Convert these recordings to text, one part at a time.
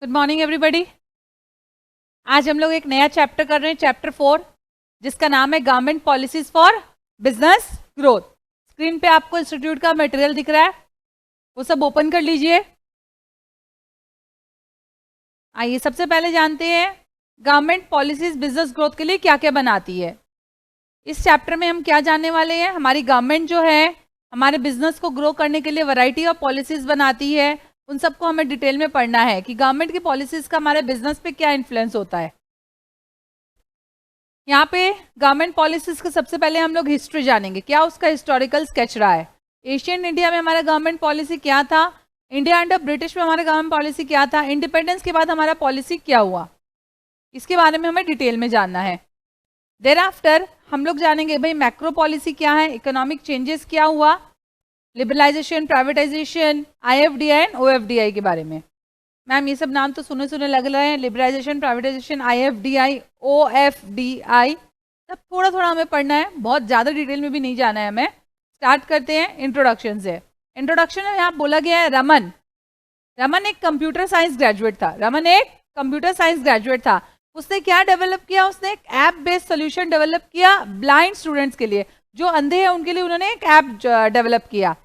Good morning everybody. आज हम लोग एक नया चैप्टर कर रहे हैं, चैप्टर 4, जिसका नाम है government policies for business growth. Screen पे आपको इंस्टीट्यूट का मटेरियल दिख रहा है, वो सब ओपन कर लीजिए। आइए सबसे पहले जानते हैं गवर्नमेंट पॉलिसीज बिजनेस ग्रोथ के लिए क्या क्या बनाती है। इस चैप्टर में हम क्या जानने वाले हैं, हमारी गवर्नमेंट जो है हमारे बिजनेस को ग्रो करने के लिए वैरायटी ऑफ पॉलिसीज बनाती है। उन सबको हमें डिटेल में पढ़ना है कि गवर्नमेंट की पॉलिसीज का हमारे बिजनेस पे क्या इन्फ्लुएंस होता है। यहाँ पे गवर्नमेंट पॉलिसीज का सबसे पहले हम लोग हिस्ट्री जानेंगे, क्या उसका हिस्टोरिकल स्केच रहा है। एशियन इंडिया में हमारा गवर्नमेंट पॉलिसी क्या था, इंडिया अंडर ब्रिटिश में हमारा गवर्नमेंट पॉलिसी क्या था, इंडिपेंडेंस के बाद हमारा पॉलिसी क्या हुआ, इसके बारे में हमें डिटेल में जानना है। देर आफ्टर हम लोग जानेंगे भाई मैक्रो पॉलिसी क्या है, इकोनॉमिक चेंजेस क्या हुआ, liberalisation, privatisation, IFDI and OFDI के बारे में। मैम ये सब नाम तो सुने सुने लग रहे हैं, लिबरलाइजेशन, प्राइवेटाइजेशन, IFDI, OFDI, सब थोड़ा थोड़ा हमें पढ़ना है, बहुत ज़्यादा डिटेल में भी नहीं जाना है हमें। स्टार्ट करते हैं इंट्रोडक्शन से। इंट्रोडक्शन में यहाँ बोला गया है रमन एक कंप्यूटर साइंस ग्रेजुएट था। रमन एक कंप्यूटर साइंस ग्रेजुएट था। उसने क्या डेवलप किया, उसने एक ऐप बेस्ड सोल्यूशन डेवलप किया ब्लाइंड स्टूडेंट्स के लिए, जो अंधे हैं उनके लिए उन्होंने एक ऐप डेवलप किया।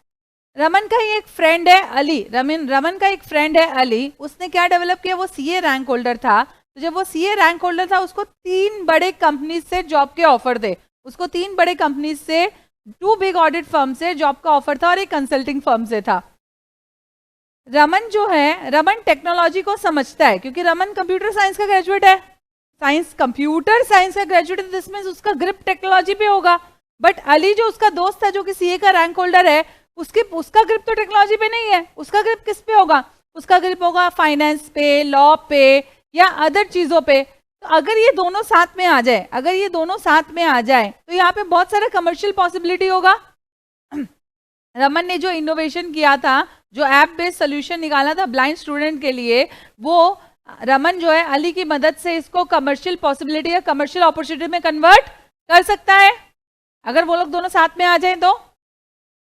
रमन का ही एक फ्रेंड है अली, रमन का एक फ्रेंड है अली, उसने क्या डेवलप किया, वो CA रैंक होल्डर था। तो जब वो CA रैंक होल्डर था उसको 3 बड़े कंपनीज से जॉब के ऑफर थे, उसको 3 बड़े कंपनीज से, 2 बिग ऑडिट फर्म से जॉब का ऑफर था और एक कंसल्टिंग फर्म से था। रमन जो है, रमन टेक्नोलॉजी को समझता है क्योंकि रमन कंप्यूटर साइंस का ग्रेजुएट है, कंप्यूटर साइंस का ग्रेजुएट है, जिसमें उसका ग्रिप टेक्नोलॉजी पे होगा। बट अली जो उसका दोस्त था जो कि CA का रैंक होल्डर है, उसका ग्रिप तो टेक्नोलॉजी पे नहीं है, उसका ग्रिप किस पे होगा, उसका ग्रिप होगा फाइनेंस पे, लॉ पे या अदर चीजों पे। तो अगर ये दोनों साथ में आ जाए, तो यहाँ पे बहुत सारा कमर्शियल पॉसिबिलिटी होगा। रमन ने जो इनोवेशन किया था, जो ऐप बेस्ड सोल्यूशन निकाला था ब्लाइंड स्टूडेंट के लिए, वो रमन जो है अली की मदद से इसको कमर्शियल पॉसिबिलिटी या कमर्शियल अपॉर्चुनिटी में कन्वर्ट कर सकता है, अगर वो लोग दोनों साथ में आ जाएं तो।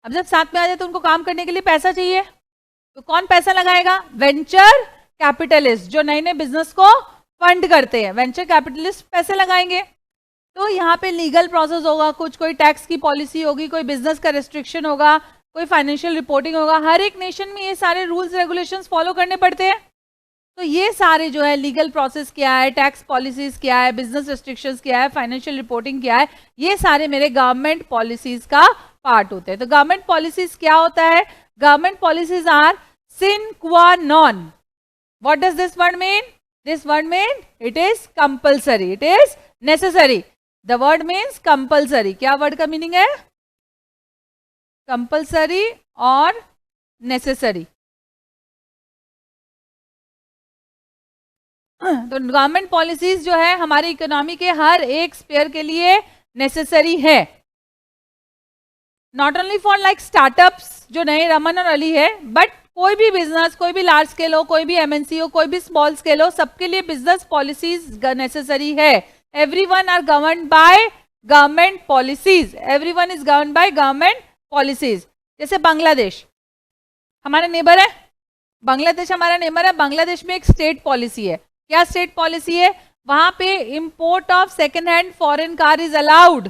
अब जब साथ में आ जाए तो उनको काम करने के लिए पैसा चाहिए, तो कौन पैसा लगाएगा, वेंचर कैपिटलिस्ट, जो नए नए बिजनेस को फंड करते हैं, वेंचर कैपिटलिस्ट पैसे लगाएंगे। तो यहाँ पे लीगल प्रोसेस होगा, कोई टैक्स की पॉलिसी होगी, कोई बिजनेस का रेस्ट्रिक्शन होगा, कोई फाइनेंशियल रिपोर्टिंग होगा। हर एक नेशन में ये सारे रूल्स रेगुलेशंस फॉलो करने पड़ते हैं। तो ये सारे जो है लीगल प्रोसेस क्या है, टैक्स पॉलिसीज क्या है, बिजनेस रेस्ट्रिक्शंस क्या है, फाइनेंशियल रिपोर्टिंग क्या है, ये सारे मेरे गवर्नमेंट पॉलिसीज का पार्ट होते हैं। तो गवर्नमेंट पॉलिसीज क्या होता है, गवर्नमेंट पॉलिसीज आर सिन क्वा non. What does this word mean, this word mean it is compulsory, it is necessary. The word means compulsory. क्या वर्ड का मीनिंग है, कंपल्सरी और नेसेसरी। तो गवर्नमेंट पॉलिसीज जो है हमारी इकोनॉमी के हर एक स्पेयर के लिए नेसेसरी है। Not only for like startups जो नए रमन और अली है, बट कोई भी बिजनेस, कोई भी लार्ज स्केल हो, कोई भी MNC हो, कोई भी स्मॉल स्केल हो, सबके लिए बिजनेस पॉलिसीज नेसेसरी है। Everyone are governed by government policies, everyone is governed by government policies. जैसे बांग्लादेश हमारा नेबर है, बांग्लादेश हमारा नेबर है, बांग्लादेश में एक स्टेट पॉलिसी है। क्या स्टेट पॉलिसी है, वहां पे import of second hand foreign car is allowed.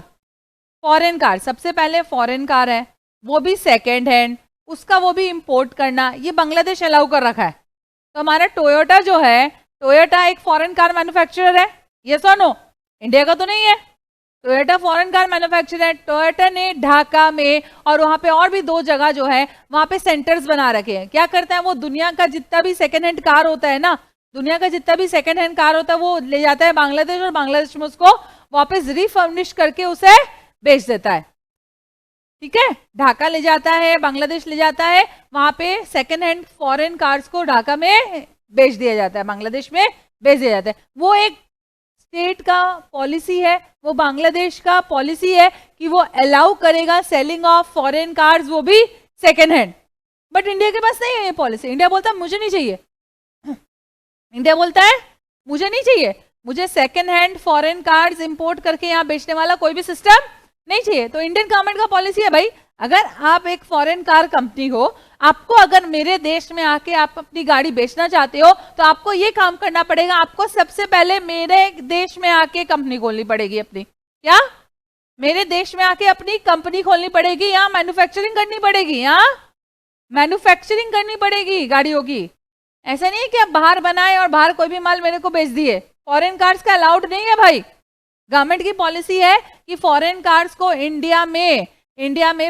Foreign car, सबसे पहले फॉरेन कार है, वो भी सेकेंड हैंड, उसका वो भी इंपोर्ट करना, ये बांग्लादेश अलाउ कर रखा है। तो हमारा टोयोटा जो है, टोयोटा एक फॉरेन कार मैन्युफैक्चरर है, यस और नो, इंडिया का तो नहीं है। टोयोटा फॉरेन कार मैन्युफैक्चरर है। टोयोटा ने ढाका में और वहां पे और भी 2 जगह जो है वहां पे सेंटर्स बना रखे हैं। क्या करता है वो, दुनिया का जितना भी सेकेंड हैंड कार होता है ना, दुनिया का जितना भी सेकेंड हैंड कार होता है वो ले जाता है बांग्लादेश, और बांग्लादेश में उसको वापस रिफर्निश करके उसे बेच देता है। ठीक है, ढाका ले जाता है, बांग्लादेश ले जाता है, वहां पे सेकेंड हैंड फॉरेन कार्स को ढाका में बेच दिया जाता है, बांग्लादेश में बेच दिया जाता है। वो एक स्टेट का पॉलिसी है, वो बांग्लादेश का पॉलिसी है कि वो अलाउ करेगा सेलिंग ऑफ फॉरेन कार्स, वो भी सेकेंड हैंड। बट इंडिया के पास नहीं है ये पॉलिसी। इंडिया बोलता है मुझे नहीं चाहिए, इंडिया बोलता है मुझे नहीं चाहिए, मुझे second hand foreign cars import करके यहाँ बेचने वाला कोई भी सिस्टम नहीं चाहिए। तो इंडियन गवर्नमेंट का पॉलिसी है भाई, अगर आप एक फॉरेन कार कंपनी हो, आपको अगर मेरे देश में आके आप अपनी गाड़ी बेचना चाहते हो तो आपको ये काम करना पड़ेगा, आपको सबसे पहले मेरे देश में आके कंपनी खोलनी पड़ेगी अपनी। क्या? मेरे देश में आके अपनी कंपनी खोलनी पड़ेगी, यहाँ मैन्युफैक्चरिंग करनी पड़ेगी, यहाँ मैन्युफैक्चरिंग करनी पड़ेगी गाड़ियों की। ऐसा नहीं है कि आप बाहर बनाए और बाहर कोई भी माल मेरे को बेच दिए। फॉरेन कार्स का अलाउड नहीं है भाई। गवर्नमेंट की पॉलिसी है कि फॉरेन कार्स को इंडिया में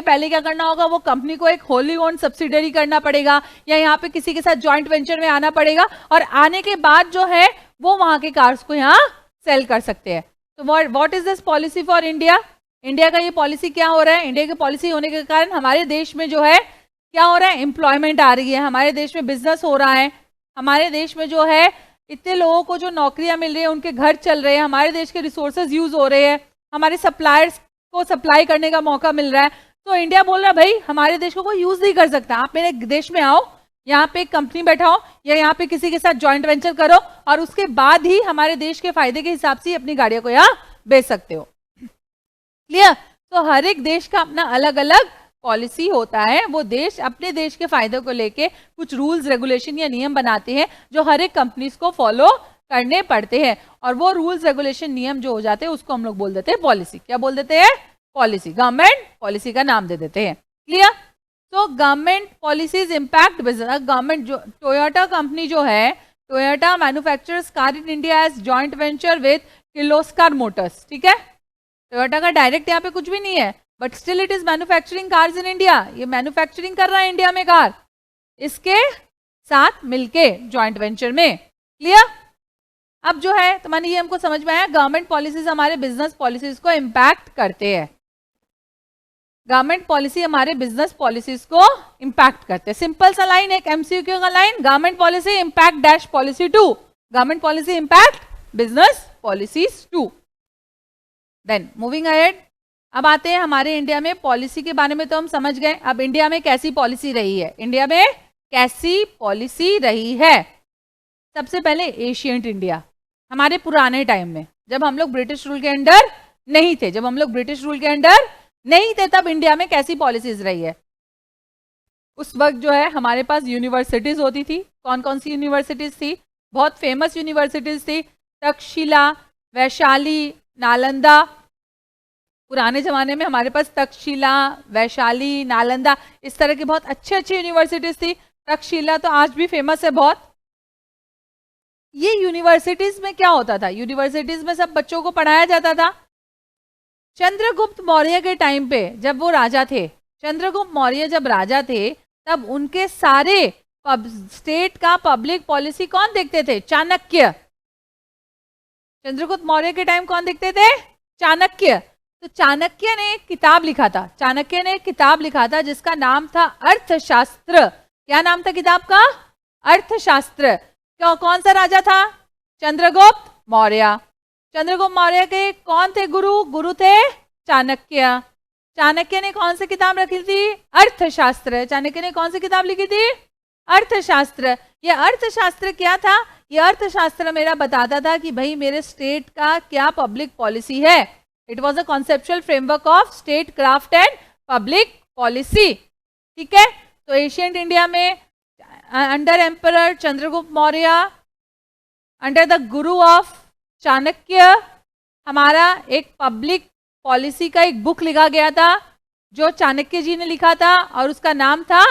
पहले क्या करना होगा, वो कंपनी को एक होली ओन सब्सिडरी करना पड़ेगा या यहाँ पे किसी के साथ ज्वाइंट वेंचर में आना पड़ेगा, और आने के बाद जो है वो वहां के कार्स को यहाँ सेल कर सकते हैं। तो what is this policy for India? India का ये पॉलिसी क्या हो रहा है? इंडिया की पॉलिसी होने के कारण हमारे देश में जो है क्या हो रहा है, एम्प्लॉयमेंट आ रही है, हमारे देश में बिजनेस हो रहा है, हमारे देश में जो है इतने लोगों को जो नौकरियां मिल रही है, उनके घर चल रहे हैं, हमारे देश के रिसोर्सेज यूज हो रहे हैं, हमारे सप्लायर्स को सप्लाई करने का मौका मिल रहा है। तो इंडिया बोल रहा है भाई हमारे देश को कोई यूज नहीं कर सकता, आप मेरे देश में आओ, यहाँ पे एक कंपनी बैठाओ या यहाँ पे किसी के साथ ज्वाइंट वेंचर करो और उसके बाद ही हमारे देश के फायदे के हिसाब से अपनी गाड़ियों को यहाँ बेच सकते हो। क्लियर? तो हर एक देश का अपना अलग अलग पॉलिसी होता है, वो देश अपने देश के फायदे को लेके कुछ रूल्स रेगुलेशन या नियम बनाते हैं जो हर एक कंपनीज को फॉलो करने पड़ते हैं, और वो रूल्स रेगुलेशन नियम जो हो जाते हैं उसको हम लोग बोल देते हैं पॉलिसी। क्या बोल देते हैं? पॉलिसी। गवर्नमेंट पॉलिसी का नाम दे देते हैं। क्लियर? तो government policies impact business. Government जो टोयोटा कंपनी जो है, Toyota manufactures car in India as joint venture with Kirloskar motors. ठीक है, टोयोटा का डायरेक्ट यहाँ पे कुछ भी नहीं है, but still it is manufacturing cars in India. ये मैन्युफैक्चरिंग कर रहा है इंडिया में कार, इसके साथ मिलके जॉइंट वेंचर में। क्लियर? अब जो है तो मानिए हमको समझ में आया, गवर्नमेंट पॉलिसीज हमारे बिजनेस पॉलिसीज को इम्पैक्ट करते हैं। गवर्नमेंट पॉलिसी हमारे बिजनेस पॉलिसीज को इम्पैक्ट करते हैं। सिंपल सा लाइन, एक एमसीक्यू का line, government policy impact dash policy too, government policy impact business policies too. Then moving ahead, अब आते हैं हमारे इंडिया में पॉलिसी के बारे में तो हम समझ गए। अब इंडिया में कैसी पॉलिसी रही है, इंडिया में कैसी पॉलिसी रही है। सबसे पहले एशियंट इंडिया, हमारे पुराने टाइम में जब हम लोग ब्रिटिश रूल के अंडर नहीं थे, तब इंडिया में कैसी पॉलिसीज रही है। उस वक्त जो है हमारे पास यूनिवर्सिटीज होती थी। कौन कौन सी यूनिवर्सिटीज थी? बहुत फेमस यूनिवर्सिटीज थी, तक्षशिला, वैशाली, नालंदा। पुराने जमाने में हमारे पास तक्षशिला, वैशाली, नालंदा इस तरह की बहुत अच्छी अच्छी यूनिवर्सिटीज थी। तक्षशिला तो आज भी फेमस है बहुत। ये यूनिवर्सिटीज में क्या होता था, यूनिवर्सिटीज में सब बच्चों को पढ़ाया जाता था। चंद्रगुप्त मौर्य के टाइम पे जब वो राजा थे, चंद्रगुप्त मौर्य जब राजा थे तब उनके सारे स्टेट का पब्लिक पॉलिसी कौन देखते थे? चाणक्य। चंद्रगुप्त मौर्य के टाइम कौन देखते थे? चाणक्य। तो चाणक्य ने एक किताब लिखा था, जिसका नाम था अर्थशास्त्र। क्या नाम था किताब का? अर्थशास्त्र। कौन सा राजा था? चंद्रगुप्त मौर्य। चंद्रगुप्त मौर्य के कौन थे गुरु? गुरु थे चाणक्य। चाणक्य ने कौन सी किताब रखी थी? अर्थशास्त्र। चाणक्य ने कौन सी किताब लिखी थी? अर्थशास्त्र। ये अर्थशास्त्र क्या था? ये अर्थशास्त्र मेरा बताता था कि भाई मेरे स्टेट का क्या पब्लिक पॉलिसी है। It was a conceptual framework of state craft and public policy. ठीक है, तो एशियंट इंडिया में under emperor Chandragupta Maurya, under the Guru of Chanakya, हमारा एक पब्लिक पॉलिसी का एक बुक लिखा गया था जो चाणक्य जी ने लिखा था, और उसका नाम था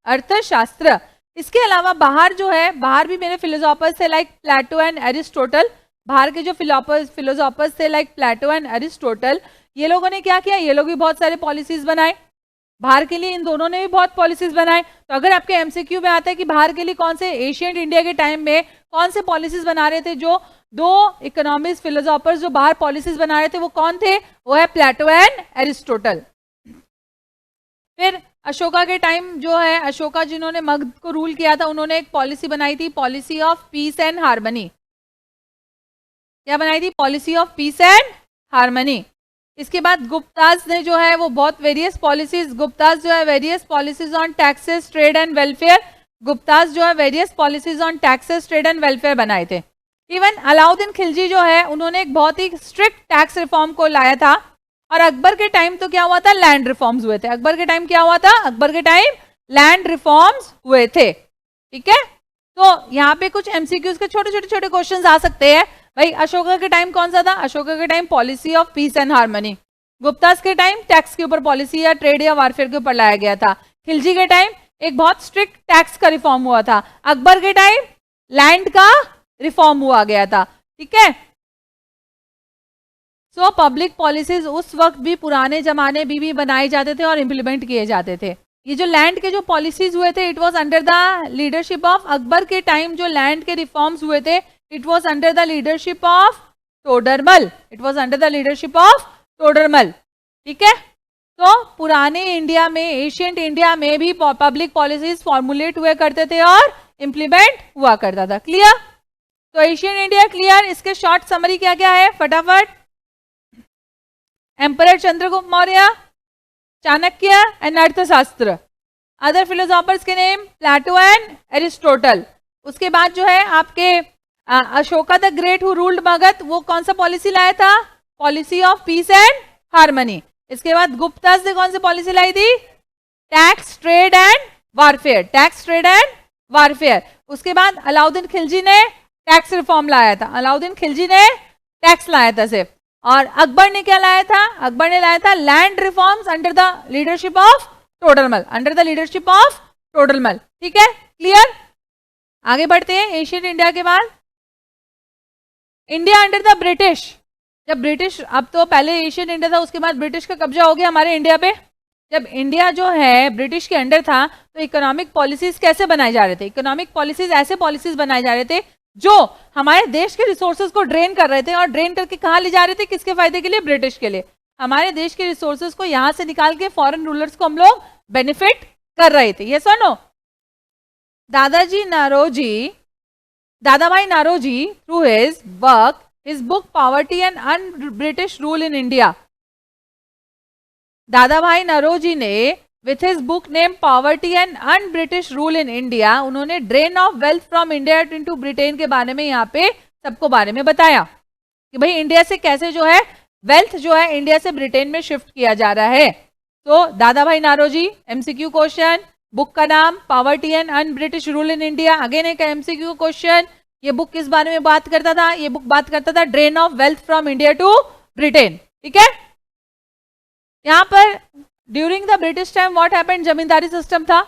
अर्थशास्त्र। इसके अलावा बाहर जो है, बाहर भी मेरे फिलोसोफर्स थे लाइक प्लेटो एंड एरिस्टोटल। बाहर के जो फिलोसोफर्स थे लाइक प्लेटो एंड एरिस्टोटल, ये लोगों ने क्या किया? ये लोग भी बहुत सारे पॉलिसीज बनाए बाहर के लिए। इन दोनों ने भी बहुत पॉलिसीज बनाए। तो अगर आपके एमसीक्यू में आता है कि बाहर के लिए कौन से, एशियंट इंडिया के टाइम में कौन से पॉलिसीज बना रहे थे, जो दो इकोनॉमिस्ट फिलोसोफर्स जो बाहर पॉलिसीज बना रहे थे, वो कौन थे? वो है प्लेटो एंड एरिस्टोटल। फिर अशोका के टाइम जो है, अशोका जिन्होंने मगध को रूल किया था, उन्होंने एक पॉलिसी बनाई थी, policy of peace and harmony. क्या बनाई थी? Policy of peace and harmony. इसके बाद गुप्ताज ने जो है वो बहुत वेरियस पॉलिसीज, गुप्ताज जो है various policies on taxes, trade and welfare, Gupta's जो है various policies on taxes, trade and welfare बनाए थे। इवन अलाउद्दीन खिलजी जो है, उन्होंने एक बहुत ही स्ट्रिक्ट टैक्स रिफॉर्म को लाया था, और अकबर के टाइम तो क्या हुआ था, लैंड रिफॉर्म्स हुए थे। अकबर के टाइम क्या हुआ था, अकबर के टाइम लैंड रिफॉर्म्स हुए थे। ठीक है, तो यहाँ पे कुछ एमसीक्यूज के छोटे क्वेश्चंस आ सकते हैं। भाई अशोका के टाइम कौन सा था, अशोका के time policy of peace and harmony. Guptas के टाइम टैक्स के ऊपर पॉलिसी या ट्रेड या वारफेयर के ऊपर लाया गया था। खिलजी के टाइम एक बहुत स्ट्रिक्ट टैक्स का रिफॉर्म हुआ था। अकबर के टाइम लैंड का रिफॉर्म हुआ गया था। ठीक है, सो पब्लिक पॉलिसीज उस वक्त भी पुराने जमाने भी बनाए जाते थे और इंप्लीमेंट किए जाते थे। ये जो लैंड के जो पॉलिसीज हुए थे, it was under the leadership of Akbar के टाइम। जो लैंड के रिफॉर्म्स हुए थे, it was under the leadership of Todarmal. It was under the leadership of Todarmal. ठीक है, तो पुराने इंडिया में, एशियंट इंडिया में भी पब्लिक पॉलिसीज फॉर्मुलेट हुए करते थे और इंप्लीमेंट हुआ करता था। क्लियर? तो एशियन इंडिया क्लियर। इसके शॉर्ट समरी क्या क्या है फटाफट। एम्परर चंद्रगुप्त मौर्य, चाणक्य एंड अर्थशास्त्र। अदर फिलोसॉफर्स के नेम प्लेटो एंड एरिस्टोटल। उसके बाद जो है आपके Ashoka the great who ruled Magadh, वो कौन सा पॉलिसी लाया था, policy of peace and harmony. इसके बाद गुप्तास ने कौन सी पॉलिसी लाई थी, tax trade and warfare. Tax trade and warfare. उसके बाद अलाउद्दीन खिलजी ने टैक्स रिफॉर्म लाया था। अलाउद्दीन खिलजी ने टैक्स लाया था सिर्फ। और अकबर ने क्या लाया था, अकबर ने लाया था land reforms under the leadership of Todarmal. Under the leadership of Todarmal. ठीक है, क्लियर? आगे बढ़ते हैं। एशियन इंडिया के बाद इंडिया अंडर द ब्रिटिश। जब ब्रिटिश, अब तो पहले एशियन इंडिया था, उसके बाद ब्रिटिश का कब्जा हो गया हमारे इंडिया पे। जब इंडिया जो है ब्रिटिश के अंडर था, तो इकोनॉमिक पॉलिसीज कैसे बनाए जा रहे थे, इकोनॉमिक पॉलिसीज ऐसे पॉलिसीज बनाए जा रहे थे जो हमारे देश के रिसोर्सेज को ड्रेन कर रहे थे। और ड्रेन करके कहाँ ले जा रहे थे, किसके फायदे के लिए, ब्रिटिश के लिए। हमारे देश के रिसोर्सेज को यहां से निकाल के फॉरेन रूलर्स को हम लोग बेनिफिट कर रहे थे। ये सुनो, Dadabhai Naoroji through his work, his book Poverty and Un-British Rule in India. Dadabhai Naoroji ने with his book named Poverty and Un-British Rule in India, उन्होंने drain of wealth from India into Britain के बारे में यहाँ पे सबको बारे में बताया कि भाई इंडिया से कैसे जो है वेल्थ जो है इंडिया से ब्रिटेन में शिफ्ट किया जा रहा है। तो Dadabhai Naoroji, MCQ question, book का नाम poverty and un British rule in India. Again एक एमसीक्यू क्वेश्चन, ये बुक किस बारे में बात करता था, ये बुक बात करता था drain of wealth from India to Britain. ठीक है, यहां पर during the British time what happened, zamindari system था।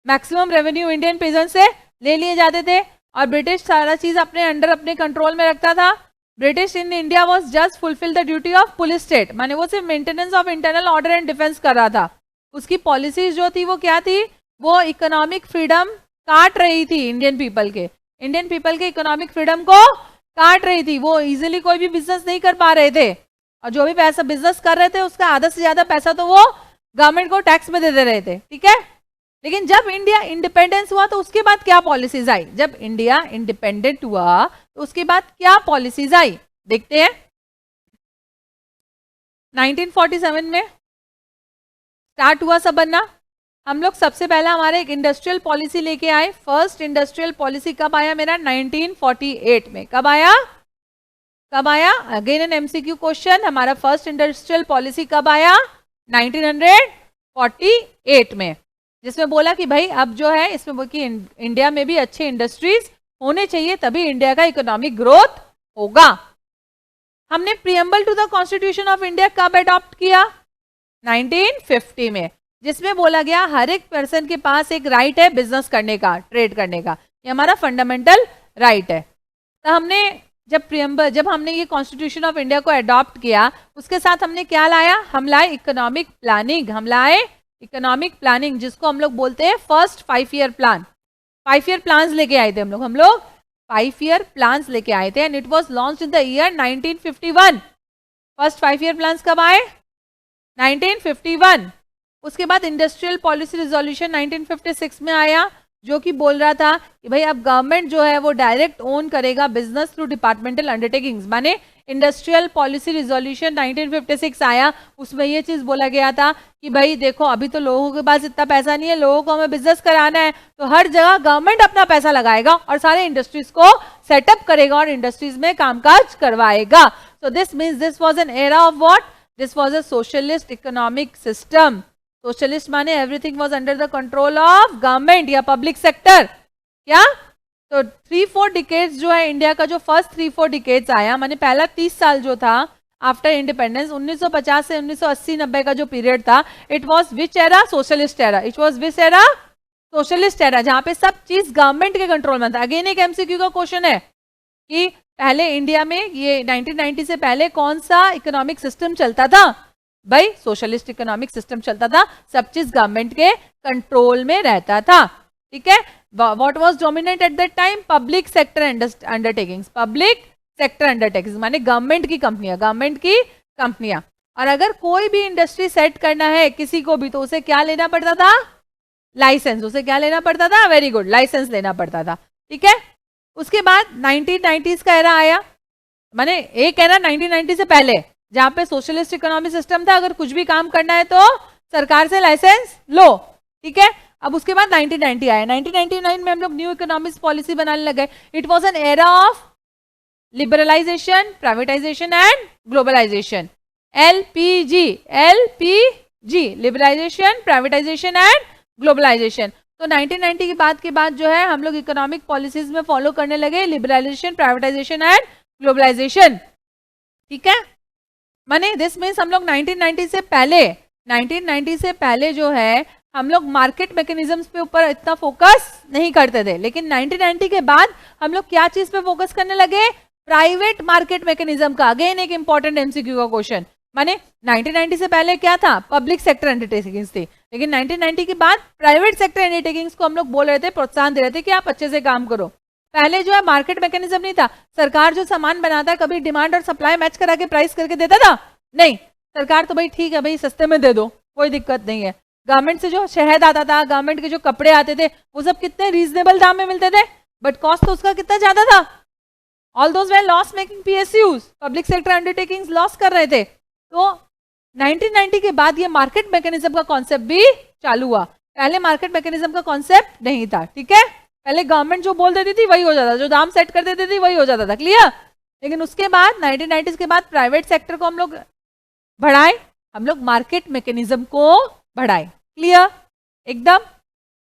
मैक्सिमम रेवेन्यू इंडियन पेजेंट से ले लिए जाते थे और ब्रिटिश सारा चीज अपने अंडर, अपने कंट्रोल में रखता था। British in India was just fulfil the duty of police state, माने वो सिर्फ maintenance of internal order and defence कर रहा था। उसकी पॉलिसीज जो थी वो क्या थी, वो इकोनॉमिक फ्रीडम काट रही थी इंडियन पीपल के इकोनॉमिक फ्रीडम को काट रही थी। वो इजीली कोई भी बिजनेस नहीं कर पा रहे थे और जो भी पैसा बिजनेस कर रहे थे उसका आधा से ज्यादा पैसा तो वो गवर्नमेंट को टैक्स में दे रहे थे। ठीक है, लेकिन जब इंडिया इंडिपेंडेंस हुआ तो उसके बाद क्या पॉलिसीज आई, जब इंडिया इंडिपेंडेंट हुआ तो उसके बाद क्या पॉलिसीज आई, देखते हैं। 1947 में स्टार्ट हुआ सब बनना। हम लोग सबसे पहला हमारे एक इंडस्ट्रियल पॉलिसी लेके आए। फर्स्ट इंडस्ट्रियल पॉलिसी कब आया मेरा, 1948 में। कब आया अगेन एन एमसीक्यू क्वेश्चन, हमारा फर्स्ट इंडस्ट्रियल पॉलिसी कब आया, 1948 में, जिसमें बोला कि भाई अब जो है इसमें कि इंडिया में भी अच्छे इंडस्ट्रीज होने चाहिए, तभी इंडिया का इकोनॉमिक ग्रोथ होगा। हमने preamble to the constitution of India कब अडॉप्ट किया, 1950 में, जिसमें बोला गया हर एक पर्सन के पास एक राइट है बिजनेस करने का, ट्रेड करने का, ये हमारा फंडामेंटल राइट है। तो हमने जब हमने ये कॉन्स्टिट्यूशन ऑफ इंडिया को अडॉप्ट किया, उसके साथ हमने क्या लाया, हम लाए इकोनॉमिक प्लानिंग, जिसको हम लोग बोलते हैं first 5 year plan. 5 year plans लेके आए थे हम लोग 5 ईयर प्लान्स लेके आए थे and it was launch in the year 1951। First 5 year plans कब आए, 1951। उसके बाद इंडस्ट्रियल पॉलिसी रिजोल्यूशन 1956 में आया, जो कि बोल रहा था कि भाई अब गवर्नमेंट जो है वो डायरेक्ट ओन करेगा बिजनेस थ्रू डिपार्टमेंटल अंडरटेकिंग्स। माने इंडस्ट्रियल पॉलिसी रिजोल्यूशन 1956 आया, उसमें ये चीज बोला गया था कि भाई देखो अभी तो लोगों के पास इतना पैसा नहीं है, लोगों को हमें बिजनेस कराना है, तो हर जगह गवर्नमेंट अपना पैसा लगाएगा और सारे इंडस्ट्रीज को सेटअप करेगा और इंडस्ट्रीज में कामकाज करवाएगा। So this means this was an era of what, this was a socialist economic system. Socialist माने everything was under the control of government या पब्लिक सेक्टर. क्या? तो 3-4 डिकेड्स जो है इंडिया का, जो फर्स्ट 3-4 डिकेड्स आया, माने पहला 30 साल जो था आफ्टर इंडिपेंडेंस 1950 से 1980-90 का जो पीरियड था, it was which era? Socialist era. It was which era? Socialist era, जहां पे सब चीज गवर्नमेंट के कंट्रोल में था. अगेन एक एमसीक्यू का क्वेश्चन है कि पहले इंडिया में ये 1990 से पहले कौन सा इकोनॉमिक सिस्टम चलता था? भाई सोशलिस्ट इकोनॉमिक सिस्टम चलता था, सब चीज गवर्नमेंट के कंट्रोल में रहता था. ठीक है. What was dominant at that time? Public sector undertakings. Public sector undertakings माने गवर्नमेंट की कंपनियां. और अगर कोई भी इंडस्ट्री सेट करना है किसी को भी, तो उसे क्या लेना पड़ता था? लाइसेंस. उसे क्या लेना पड़ता था? वेरी गुड, लाइसेंस लेना पड़ता था. ठीक है. उसके बाद 1990s का एरा आया, माने एक एरा 1990 से पहले, जहां पे सोशलिस्ट इकोनॉमिक सिस्टम था, अगर कुछ भी काम करना है तो सरकार से लाइसेंस लो. ठीक है. अब उसके बाद 1990 आया. 1999 में हम लोग न्यू इकोनॉमिक पॉलिसी बनाने लगे. It was an era of liberalisation, privatisation and globalisation. LPG, liberalisation, privatisation and globalisation. तो 1990 के बाद जो है हम लोग इकोनॉमिक पॉलिसीज में फॉलो करने लगे लिबरलाइजेशन, प्राइवेटाइजेशन एंड ग्लोबलाइजेशन. ठीक है. माने दिस मीन्स हम लोग 1990 से पहले जो है हम लोग मार्केट मैकेनिज्म्स पे ऊपर इतना फोकस नहीं करते थे. लेकिन 1990 के बाद हम लोग क्या चीज पे फोकस करने लगे? प्राइवेट मार्केट मैकेनिज्म का. अगेन एक इंपॉर्टेंट एमसीक्यू का क्वेश्चन. माने 1990 से पहले क्या था? पब्लिक सेक्टर अंडरटेकिंग्स थी. लेकिन 1990 के बाद प्राइवेट सेक्टर अंडरटेकिंग्स को हम लोग बोल रहे थे, प्रोत्साहन दे रहे थे कि आप अच्छे से काम करो. पहले जो है मार्केट मैकेनिज्म नहीं था. सरकार जो सामान बनाता है, कभी डिमांड और सप्लाई मैच करा के प्राइस करके देता था? नहीं. सरकार तो भाई ठीक है भाई सस्ते में दे दो, कोई दिक्कत नहीं है. गवर्नमेंट से जो शहद आता था, गवर्नमेंट के जो कपड़े आते थे, वो सब कितने रीजनेबल दाम में मिलते थे, बट कॉस्ट तो उसका कितना ज्यादा था. All those way loss making PSUs, public sector undertakings loss कर रहे थे. तो 1990 के बाद ये मार्केट मैकेनिज्म का कॉन्सेप्ट भी चालू हुआ. पहले मार्केट मैकेनिज्म का कॉन्सेप्ट नहीं था. ठीक है. पहले गवर्नमेंट जो बोल देती थी वही हो जाता, जो दाम सेट कर देती थी वही हो जाता था. क्लियर. लेकिन उसके बाद 1990 के बाद प्राइवेट सेक्टर को हम लोग बढ़ाए, हम लोग मार्केट मैकेनिज्म को बढ़ाए. क्लियर एकदम.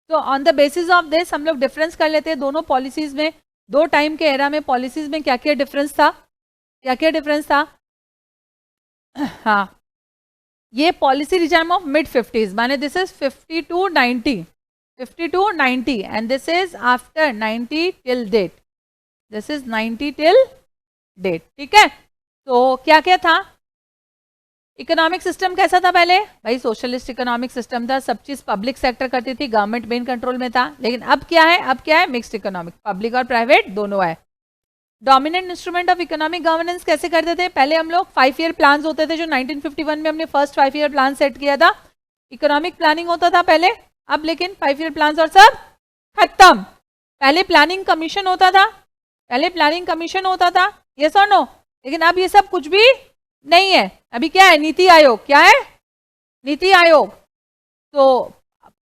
तो on the basis of this हम लोग डिफरेंस कर लेते हैं दोनों पॉलिसीज में. दो टाइम के एरा में पॉलिसीज में क्या क्या डिफरेंस था? हाँ, ये policy regime of mid 50s, माने this is 50 to 90 and this is after 90 till date. This is 90 till date. ठीक है. तो क्या क्या था? इकोनॉमिक सिस्टम कैसा था पहले? भाई सोशलिस्ट इकोनॉमिक सिस्टम था, सब चीज पब्लिक सेक्टर करती थी, गवर्नमेंट मेन कंट्रोल में था. लेकिन अब क्या है? मिक्स्ड इकोनॉमिक, पब्लिक और प्राइवेट दोनों है. Dominant instrument of economic governance कैसे करते थे? पहले हम लोग 5 ईयर प्लान होते थे, जो 1951 में हमने फर्स्ट 5 ईयर प्लान सेट किया था. इकोनॉमिक प्लानिंग होता था पहले. अब लेकिन 5 ईयर प्लान और सब खत्म. पहले प्लानिंग कमीशन होता था, यस और नो. लेकिन अब ये सब कुछ भी नहीं है. अभी क्या है? नीति आयोग. क्या है? नीति आयोग. तो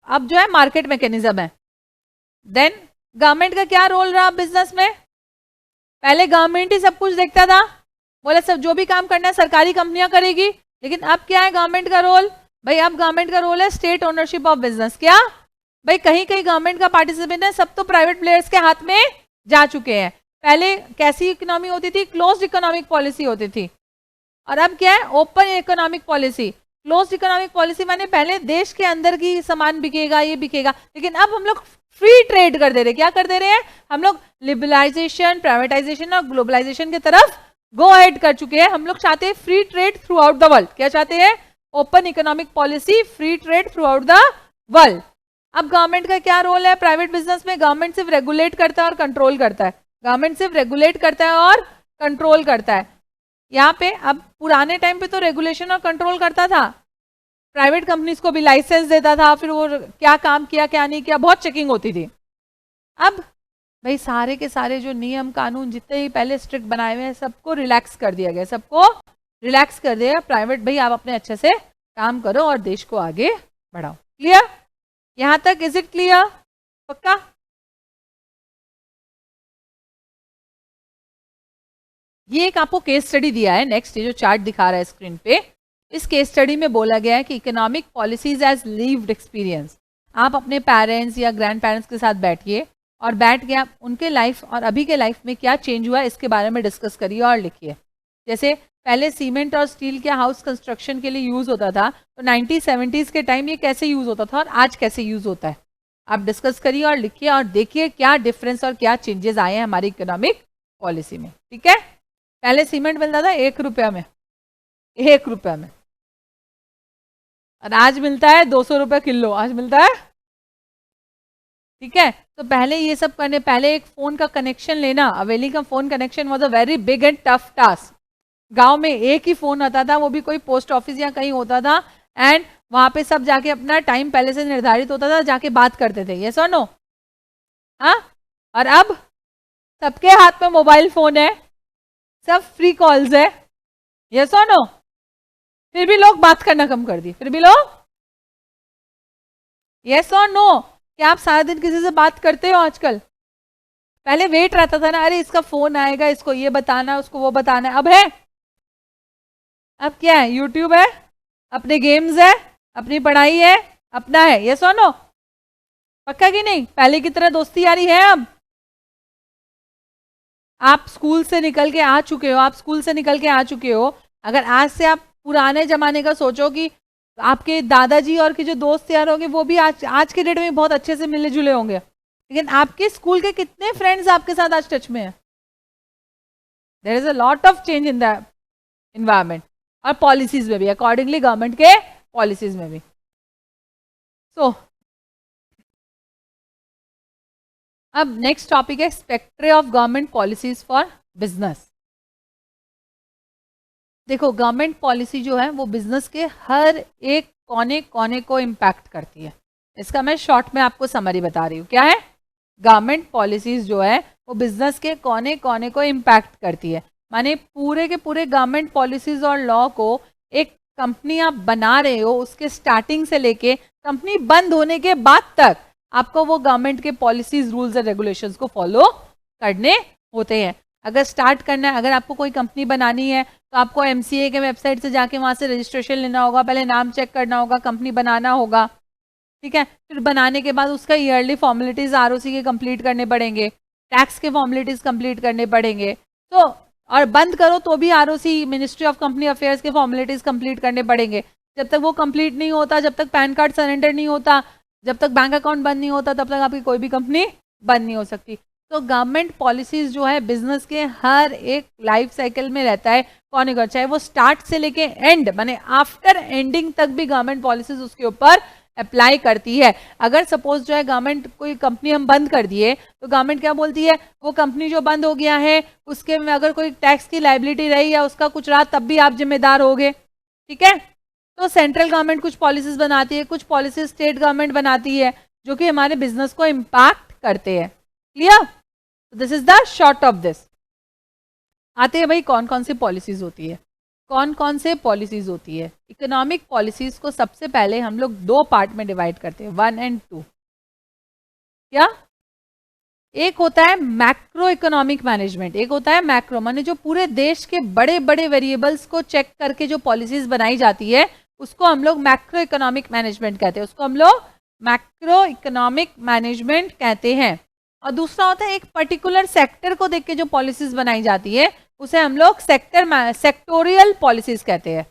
अब जो है मार्केट मैकेनिज्म है. देन गवर्नमेंट का क्या रोल रहा बिजनेस में? पहले गवर्नमेंट ही सब कुछ देखता था, बोले सब जो भी काम करना है सरकारी कंपनियां करेगी. लेकिन अब क्या है गवर्नमेंट का रोल? भाई अब गवर्नमेंट का रोल है स्टेट ओनरशिप ऑफ बिजनेस. क्या भाई? कहीं कहीं गवर्नमेंट का पार्टिसिपेशन है, सब तो प्राइवेट प्लेयर्स के हाथ में जा चुके हैं. पहले कैसी इकोनॉमी होती थी? क्लोज्ड इकोनॉमिक पॉलिसी होती थी. और अब क्या है? Open economic policy. Closed economic policy माने पहले देश के अंदर की सामान बिकेगा, ये बिकेगा. लेकिन अब हम लोग फ्री ट्रेड कर दे रहे. क्या कर दे रहे हैं? हम लोग लिबरलाइजेशन, प्राइवेटाइजेशन और ग्लोबलाइजेशन की तरफ गो अहेड कर चुके हैं. हम लोग चाहते हैं free trade through out the world. क्या चाहते हैं? Open economic policy, free trade through out the world. अब गवर्नमेंट का क्या रोल है प्राइवेट बिजनेस में? गवर्नमेंट सिर्फ रेगुलेट करता है और कंट्रोल करता है. यहाँ पे अब पुराने टाइम पे तो रेगुलेशन और कंट्रोल करता था, प्राइवेट कंपनीज को भी लाइसेंस देता था, फिर वो क्या काम किया क्या नहीं किया बहुत चेकिंग होती थी. अब भाई सारे के सारे जो नियम कानून जितने ही पहले स्ट्रिक्ट बनाए हुए हैं सबको रिलैक्स कर दिया गया. प्राइवेट भाई आप अपने अच्छे से काम करो और देश को आगे बढ़ाओ. क्लियर? यहां तक इज इट क्लियर? पक्का? ये एक आपको केस स्टडी दिया है. नेक्स्ट ये जो चार्ट दिखा रहा है स्क्रीन पे, इस केस स्टडी में बोला गया है कि economic policies as lived experience. आप अपने पेरेंट्स या ग्रैंड पेरेंट्स के साथ बैठिए और बैठ के आप उनके लाइफ और अभी के लाइफ में क्या चेंज हुआ है इसके बारे में डिस्कस करिए और लिखिए। जैसे पहले सीमेंट और स्टील के हाउस कंस्ट्रक्शन के लिए यूज़ होता था, तो 1970s के टाइम ये कैसे यूज़ होता था और आज कैसे यूज़ होता है, आप डिस्कस करिए और लिखिए और देखिए क्या डिफरेंस और क्या चेंजेस आए हैं हमारी इकोनॉमिक पॉलिसी में। ठीक है, पहले सीमेंट मिलता था 1 रुपया में, 1 रुपया में, और आज मिलता है 200 रुपये किलो, आज मिलता है। ठीक है, तो पहले ये सब करने, पहले एक फोन का कनेक्शन लेना, अवेली का phone connection was a very big and tough task. गांव में एक ही फोन आता था, वो भी कोई पोस्ट ऑफिस या कहीं होता था, एंड वहां पे सब जाके अपना टाइम पहले से निर्धारित होता था, जाके बात करते थे। यस और नो? हाँ, और अब सबके हाथ में मोबाइल फोन है, सब फ्री कॉल्स है। यस और नो? फिर भी लोग बात करना कम कर दिए, फिर भी लोग। यस और नो? क्या आप सारा दिन किसी से बात करते हो आजकल? पहले वेट रहता था ना, अरे इसका फोन आएगा, इसको ये बताना है, उसको वो बताना है। अब है, अब क्या है? यूट्यूब है, अपने गेम्स है, अपनी पढ़ाई है, अपना है। यस और नो? पक्का कि नहीं? पहले की तरह दोस्ती यारी है अब? आप स्कूल से निकल के आ चुके हो, आप स्कूल से निकल के आ चुके हो। अगर आज से आप पुराने जमाने का सोचो कि आपके दादाजी और के जो दोस्त यार होंगे वो भी आज के डेट में बहुत अच्छे से मिले जुले होंगे, लेकिन आपके स्कूल के कितने फ्रेंड्स आपके साथ आज टच में हैं? There is a lot of change in the environment, और पॉलिसीज में भी, अकॉर्डिंगली गवर्नमेंट के पॉलिसीज में भी। सो अब नेक्स्ट टॉपिक है spectre of government policies for business. देखो, गवर्नमेंट पॉलिसी जो है वो बिजनेस के हर एक कोने कोने को इम्पैक्ट करती है। इसका मैं शॉर्ट में आपको समरी बता रही हूँ। क्या है? गवर्नमेंट पॉलिसीज जो है वो बिजनेस के कोने कोने को इम्पैक्ट करती है। माने पूरे के पूरे गवर्नमेंट पॉलिसीज और लॉ को एक कंपनी आप बना रहे हो, उसके स्टार्टिंग से लेके कंपनी बंद होने के बाद तक आपको वो गवर्नमेंट के पॉलिसीज, रूल्स एंड रेगुलेशंस को फॉलो करने होते हैं। अगर स्टार्ट करना है, अगर आपको कोई कंपनी बनानी है तो आपको MCA के वेबसाइट से जाके वहां से रजिस्ट्रेशन लेना होगा, पहले नाम चेक करना होगा, कंपनी बनाना होगा। ठीक है, फिर बनाने के बाद उसका ईयरली फॉर्मेलिटीज ROC के कंप्लीट करने पड़ेंगे, टैक्स के फॉर्मेलिटीज कंप्लीट करने पड़ेंगे, तो और बंद करो तो भी ROC, ministry of company affairs के फॉर्मेलिटीज कंप्लीट करने पड़ेंगे। जब तक वो कंप्लीट नहीं होता, जब तक पैन कार्ड सरेंडर नहीं होता, जब तक बैंक अकाउंट बंद नहीं होता, तब तक आपकी कोई भी कंपनी बंद नहीं हो सकती। तो गवर्नमेंट पॉलिसीज जो है बिजनेस के हर एक लाइफ साइकिल में रहता है कौन कर, चाहे वो स्टार्ट से लेके एंड, माने आफ्टर एंडिंग तक भी गवर्नमेंट पॉलिसीज उसके ऊपर अप्लाई करती है। अगर सपोज जो है गवर्नमेंट कोई कंपनी हम बंद कर दिए तो गवर्नमेंट क्या बोलती है, वो कंपनी जो बंद हो गया है उसके में अगर कोई टैक्स की लायबिलिटी रही या उसका कुछ रहा तब भी आप जिम्मेदार होगे। ठीक है, तो सेंट्रल गवर्नमेंट कुछ पॉलिसीज बनाती है, कुछ पॉलिसीज स्टेट गवर्नमेंट बनाती है जो कि हमारे बिजनेस को इम्पैक्ट करते हैं। Clear? This is the short of this. आते हैं भाई कौन कौन सी पॉलिसीज होती है, कौन कौन से पॉलिसीज होती है। इकोनॉमिक पॉलिसीज को सबसे पहले हम लोग 2 पार्ट में डिवाइड करते हैं, 1 और 2। क्या? एक होता है मैक्रो इकोनॉमिक मैनेजमेंट, एक होता है मैक्रो, माने जो पूरे देश के बड़े बड़े वेरिएबल्स को चेक करके जो पॉलिसीज बनाई जाती है उसको हम लोग मैक्रो इकोनॉमिक मैनेजमेंट कहते हैं, उसको हम लोग मैक्रो इकोनॉमिक मैनेजमेंट कहते हैं। और दूसरा होता है एक पर्टिकुलर सेक्टर को देख के जो पॉलिसीज बनाई जाती है उसे हम लोग सेक्टोरियल पॉलिसीज कहते हैं।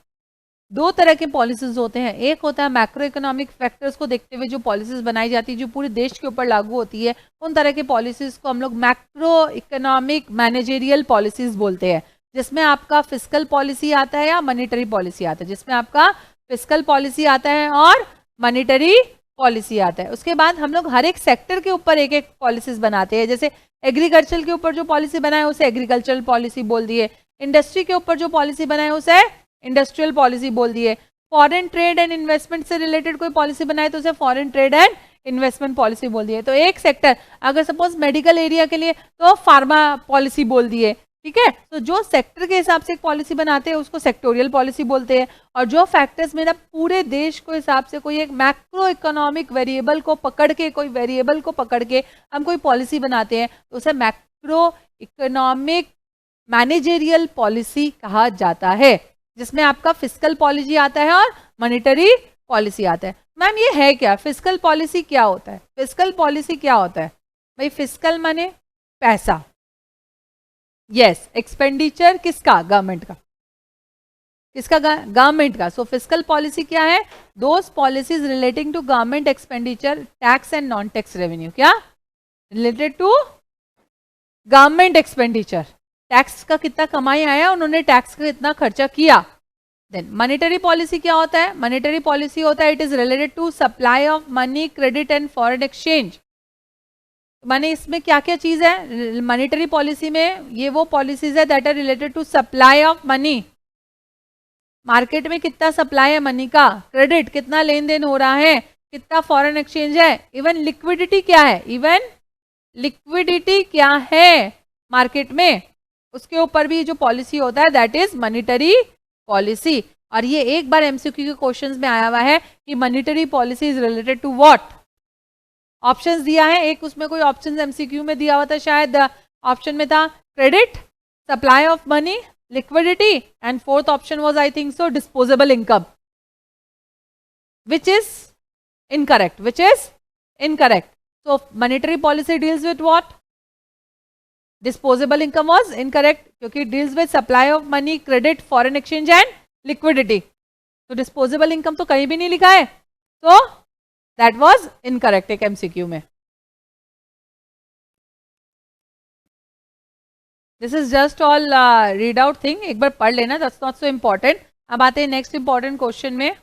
2 तरह के पॉलिसीज होते हैं, एक होता है मैक्रो इकोनॉमिक फैक्टर्स को देखते हुए जो पॉलिसीज बनाई जाती है जो पूरे देश के ऊपर लागू होती है, उन तरह के पॉलिसीज को हम लोग मैक्रो इकोनॉमिक मैनेजेरियल पॉलिसीज बोलते हैं, जिसमें आपका फिस्कल पॉलिसी आता है या मॉनिटरी पॉलिसी आता है, जिसमें आपका फिस्कल पॉलिसी आता है और मॉनिटरी पॉलिसी आता है। उसके बाद हम लोग हर एक सेक्टर के ऊपर एक एक पॉलिसीज बनाते हैं, जैसे एग्रीकल्चर के ऊपर जो पॉलिसी बनाए उसे एग्रीकल्चरल पॉलिसी बोल दिए, इंडस्ट्री के ऊपर जो पॉलिसी बनाए उसे इंडस्ट्रियल पॉलिसी बोल दिए, फॉरेन ट्रेड एंड इन्वेस्टमेंट से रिलेटेड कोई पॉलिसी बनाए तो उसे foreign trade and investment policy बोल दिए। तो एक सेक्टर, अगर सपोज मेडिकल एरिया के लिए तो फार्मा पॉलिसी बोल दिए। ठीक है, तो जो सेक्टर के हिसाब से एक पॉलिसी बनाते हैं उसको सेक्टोरियल पॉलिसी बोलते हैं, और जो फैक्टर्स में ना पूरे देश को हिसाब से कोई एक मैक्रो इकोनॉमिक वेरिएबल को पकड़ के, कोई वेरिएबल को पकड़ के हम कोई पॉलिसी बनाते हैं तो उसे मैक्रो इकोनॉमिक मैनेजेरियल पॉलिसी कहा जाता है। जिसमें आपका फिस्कल पॉलिसी आता है और मॉनेटरी पॉलिसी आता है। मैम ये है क्या, फिस्कल पॉलिसी क्या होता है? फिस्कल पॉलिसी क्या होता है भाई? फिस्कल माने पैसा, यस, एक्सपेंडिचर किसका? गवर्नमेंट का। किसका? गवर्नमेंट का। सो फिस्कल पॉलिसी क्या है? Those policies relating to government expenditure, tax and non tax revenue. क्या related to government expenditure, tax का कितना कमाई आया, उन्होंने टैक्स का कितना खर्चा किया। देन मॉनेटरी पॉलिसी क्या होता है? मॉनेटरी पॉलिसी होता है it is related to supply of money, credit and foreign exchange. माने इसमें क्या क्या चीज है मॉनेटरी पॉलिसी में? ये वो पॉलिसीज है that are related to supply of money, market में कितना सप्लाई है मनी का, क्रेडिट कितना लेन देन हो रहा है, कितना फॉरेन एक्सचेंज है, इवन लिक्विडिटी क्या है, इवन लिक्विडिटी क्या है मार्केट में, उसके ऊपर भी जो पॉलिसी होता है दैट इज मॉनेटरी पॉलिसी। और ये एक बार एमसीक्यू के क्वेश्चंस में आया हुआ है कि monetary policy is related to what. Options दिया है, एक उसमें कोई ऑप्शंस एमसीक्यू में दिया हुआ था, शायद ऑप्शन में था credit, supply of money, liquidity, and fourth option was I think so disposable income, which is incorrect, which is incorrect. So monetary policy deals with what? Disposable income was incorrect क्योंकि it deals with supply of money, credit, foreign exchange and liquidity. So disposable income तो कहीं भी नहीं लिखा है, so that was incorrect एक MCQ में। This is just all read out thing, एक बार पढ़ लेना, दैट्स नॉट सो इम्पॉर्टेंट। अब आते हैं नेक्स्ट इंपॉर्टेंट क्वेश्चन में।